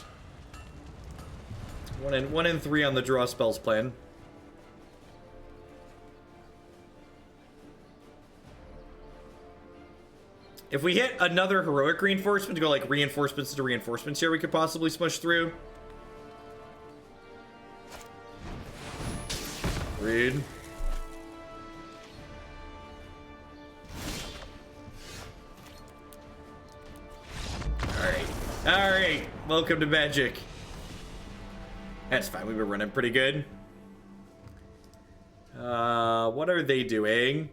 1 and 3 on the draw spells plan. If we hit another heroic reinforcement to go like reinforcements to reinforcements here, we could possibly smush through. Read. Alright, welcome to Magic. That's fine, we were running pretty good. What are they doing?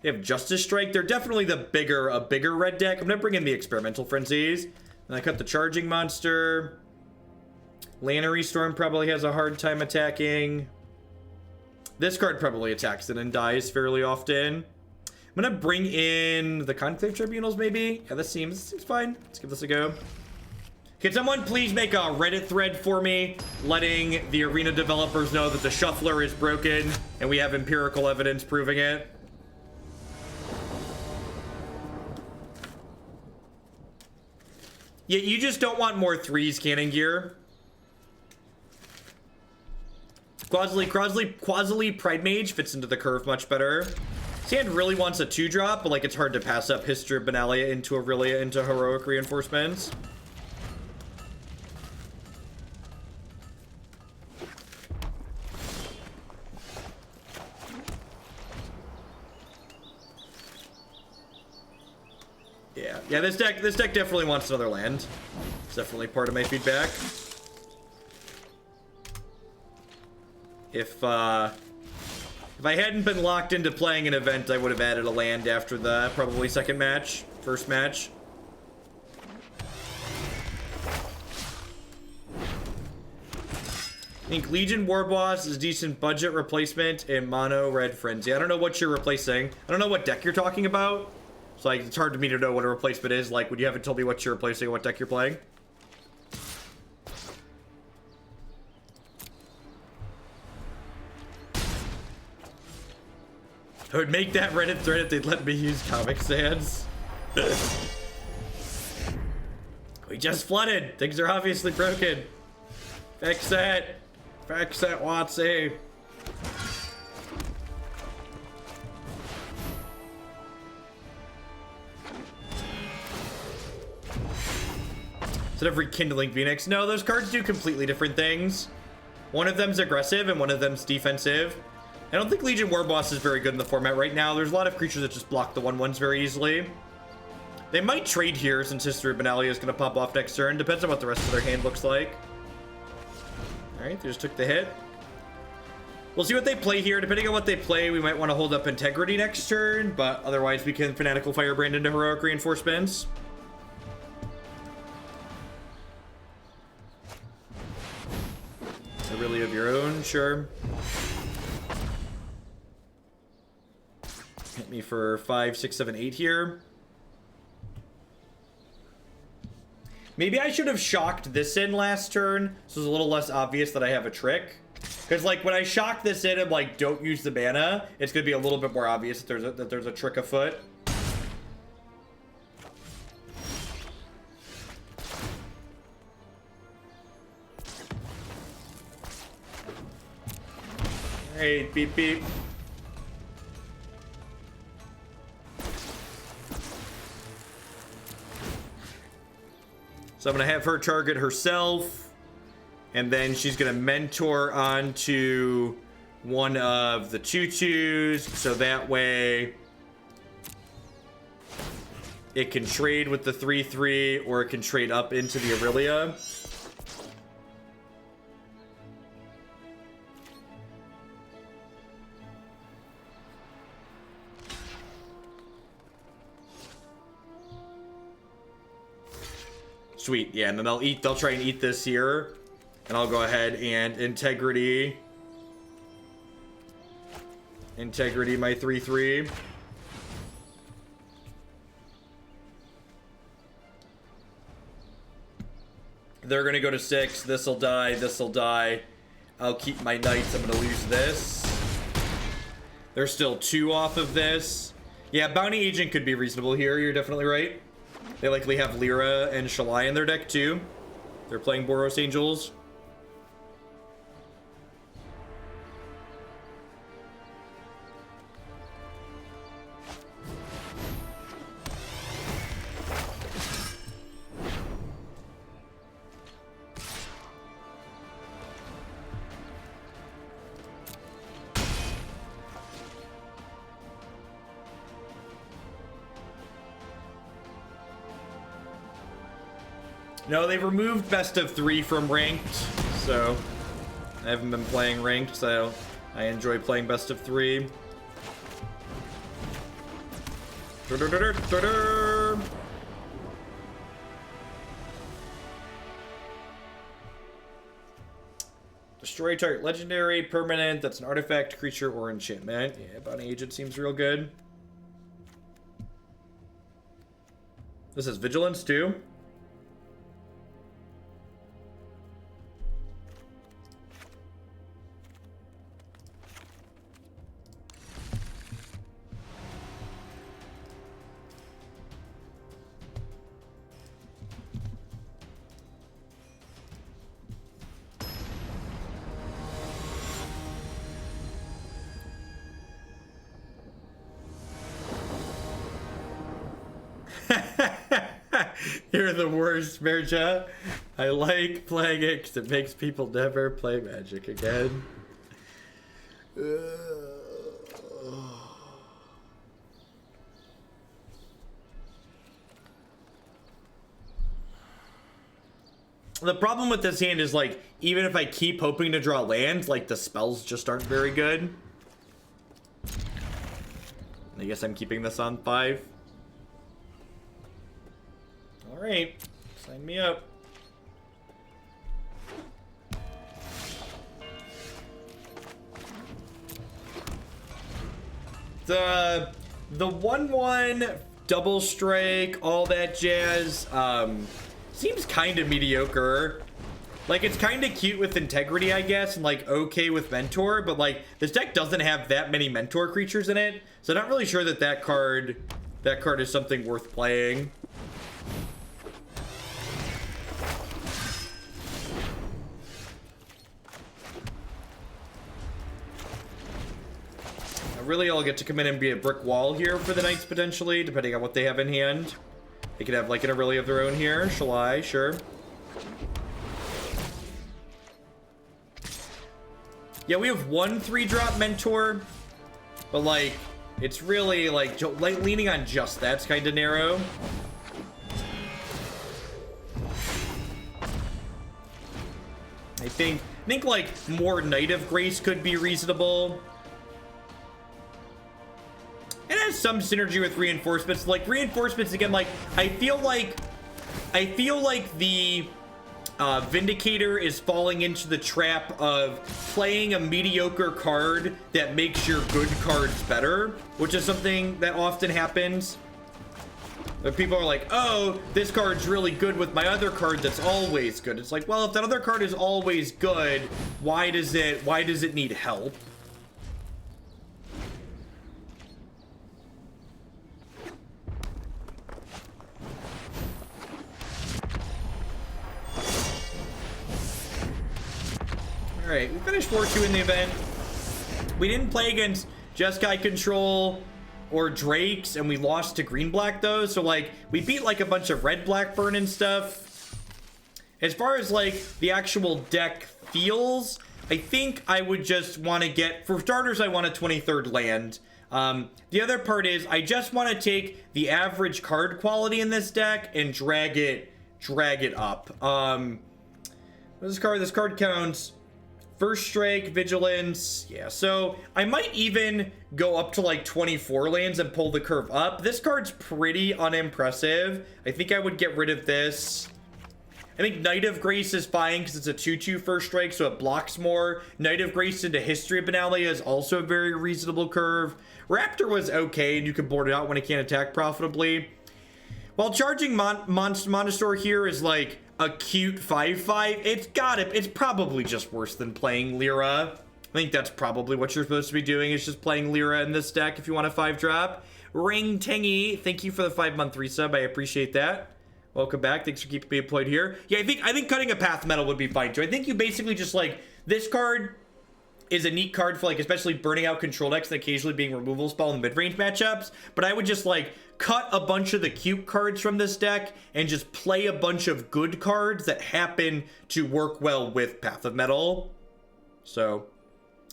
They have Justice Strike. They're definitely a bigger red deck. I'm gonna bring in the Experimental Frenzies. And I cut the Charging Monster. Lannery Storm probably has a hard time attacking. This card probably attacks it and dies fairly often. I'm gonna bring in the Conclave Tribunals, maybe. Yeah, this seems fine. Let's give this a go. Can someone please make a Reddit thread for me, letting the arena developers know that the shuffler is broken and we have empirical evidence proving it? Yeah, you just don't want more 3s cannon gear. Quasily Pride Mage fits into the curve much better. Sand really wants a 2-drop, but like it's hard to pass up History of Benalia into Aurelia into heroic reinforcements. Yeah, this deck definitely wants another land. It's definitely part of my feedback. If I hadn't been locked into playing an event, I would have added a land after the probably first match. I think Legion Warboss is a decent budget replacement in Mono Red Frenzy. I don't know what you're replacing. I don't know what deck you're talking about. So like, it's hard for me to know what a replacement is. Like, when you haven't told me what you're replacing and what deck you're playing. I would make that Reddit thread if they'd let me use Comic Sans. We just flooded. Things are obviously broken. Fix it. Fix it, Watsy. Instead of rekindling Phoenix. No, those cards do completely different things. One of them's aggressive and one of them's defensive. I don't think Legion Warboss is very good in the format right now. There's a lot of creatures that just block the 1/1s very easily. They might trade here since History of Benalia is going to pop off next turn. Depends on what the rest of their hand looks like. Alright, they just took the hit. We'll see what they play here. Depending on what they play, we might want to hold up Integrity next turn, but otherwise we can Fanatical Firebrand into Heroic Reinforcements. Really of your own, sure. Hit me for 5, 6, 7, 8 here. Maybe I should have shocked this in last turn, so it's a little less obvious that I have a trick. Because like when I shock this in and like don't use the mana, it's gonna be a little bit more obvious that there's a trick afoot. Hey, beep beep. So I'm gonna have her target herself, and then she's gonna mentor onto one of the 2/2s, so that way it can trade with the 3/3, or it can trade up into the Aurelia. Sweet, yeah, and then they'll try and eat this here. And I'll go ahead and Integrity my 3/3. They're gonna go to 6. This'll die. I'll keep my knights. I'm gonna lose this. They're still 2 off of this. Yeah, Bounty Agent could be reasonable here. You're definitely right. They likely have Lyra and Shalai in their deck too. They're playing Boros Angels. No, they've removed best of 3 from ranked, so I haven't been playing ranked, so I enjoy playing best of 3. Destroy target legendary, permanent, that's an artifact, creature, or enchantment. Yeah, Bounty Agent seems real good. This is Vigilance too. You're the worst, Merja. I like playing it because it makes people never play Magic again. The problem with this hand is, like, even if I keep hoping to draw lands, like, the spells just aren't very good. I guess I'm keeping this on 5. Alright, sign me up. The 1/1 double strike, all that jazz, seems kind of mediocre. Like, it's kind of cute with integrity, I guess, and like okay with mentor, but like this deck doesn't have that many mentor creatures in it, so I'm not really sure that that card is something worth playing. Really, I'll get to come in and be a brick wall here for the Knights, potentially, depending on what they have in hand. They could have, like, an Aurelia of their own here. Shall I? Sure. Yeah, we have one 3-drop mentor, but, like, it's really, like leaning on just that's kind of narrow. I think, like, more Knight of Grace could be reasonable. It has some synergy with reinforcements. Like, reinforcements, again, like, I feel like the Vindicator is falling into the trap of playing a mediocre card that makes your good cards better, which is something that often happens. But people are like, oh, this card's really good with my other card that's always good. It's like, well, if that other card is always good, why does it need help? Alright, we finished 4-2 in the event. We didn't play against Jeskai Control or Drakes, and we lost to Green-Black, though. So, like, we beat, like, a bunch of Red-Black-Burn and stuff. As far as, like, the actual deck feels, I think I would just want to get... For starters, I want a 23rd land. The other part is, I just want to take the average card quality in this deck and drag it up. This card counts... First Strike, Vigilance, yeah, so I might even go up to like 24 lands and pull the curve up. This card's pretty unimpressive. I think I would get rid of this. I think Knight of Grace is fine because it's a 2/2 First Strike, so it blocks more. Knight of Grace into History of Benalia is also a very reasonable curve. Raptor was okay, and you can board it out when it can't attack profitably. While Charging Monstrosaur here is like a cute 5/5, it's probably just worse than playing Lyra. I think that's probably what you're supposed to be doing, is just playing Lyra in this deck if you want a 5-drop. Ring Tingy, thank you for the 5-month resub. I appreciate that. Welcome back. Thanks for keeping me employed here. Yeah, I think cutting a Path of Mettle would be fine too. I think you basically just like, this card is a neat card for like especially burning out control decks and occasionally being removal spell in mid-range matchups, but I would just like cut a bunch of the cute cards from this deck and just play a bunch of good cards that happen to work well with Path of Mettle. So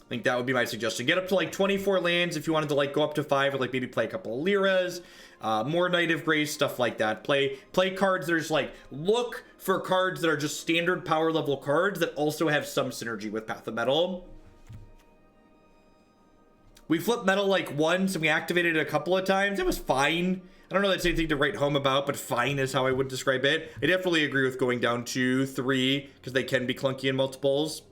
I think that would be my suggestion. Get up to like 24 lands if you wanted to like go up to 5, or like maybe play a couple of Lyras, more Knight of Grace, stuff like that. Play cards that are just like, look for cards that are just standard power level cards that also have some synergy with Path of Mettle. We flipped Metal like once and we activated it a couple of times. It was fine. I don't know if that's anything to write home about, but fine is how I would describe it. I definitely agree with going down to 3 because they can be clunky in multiples.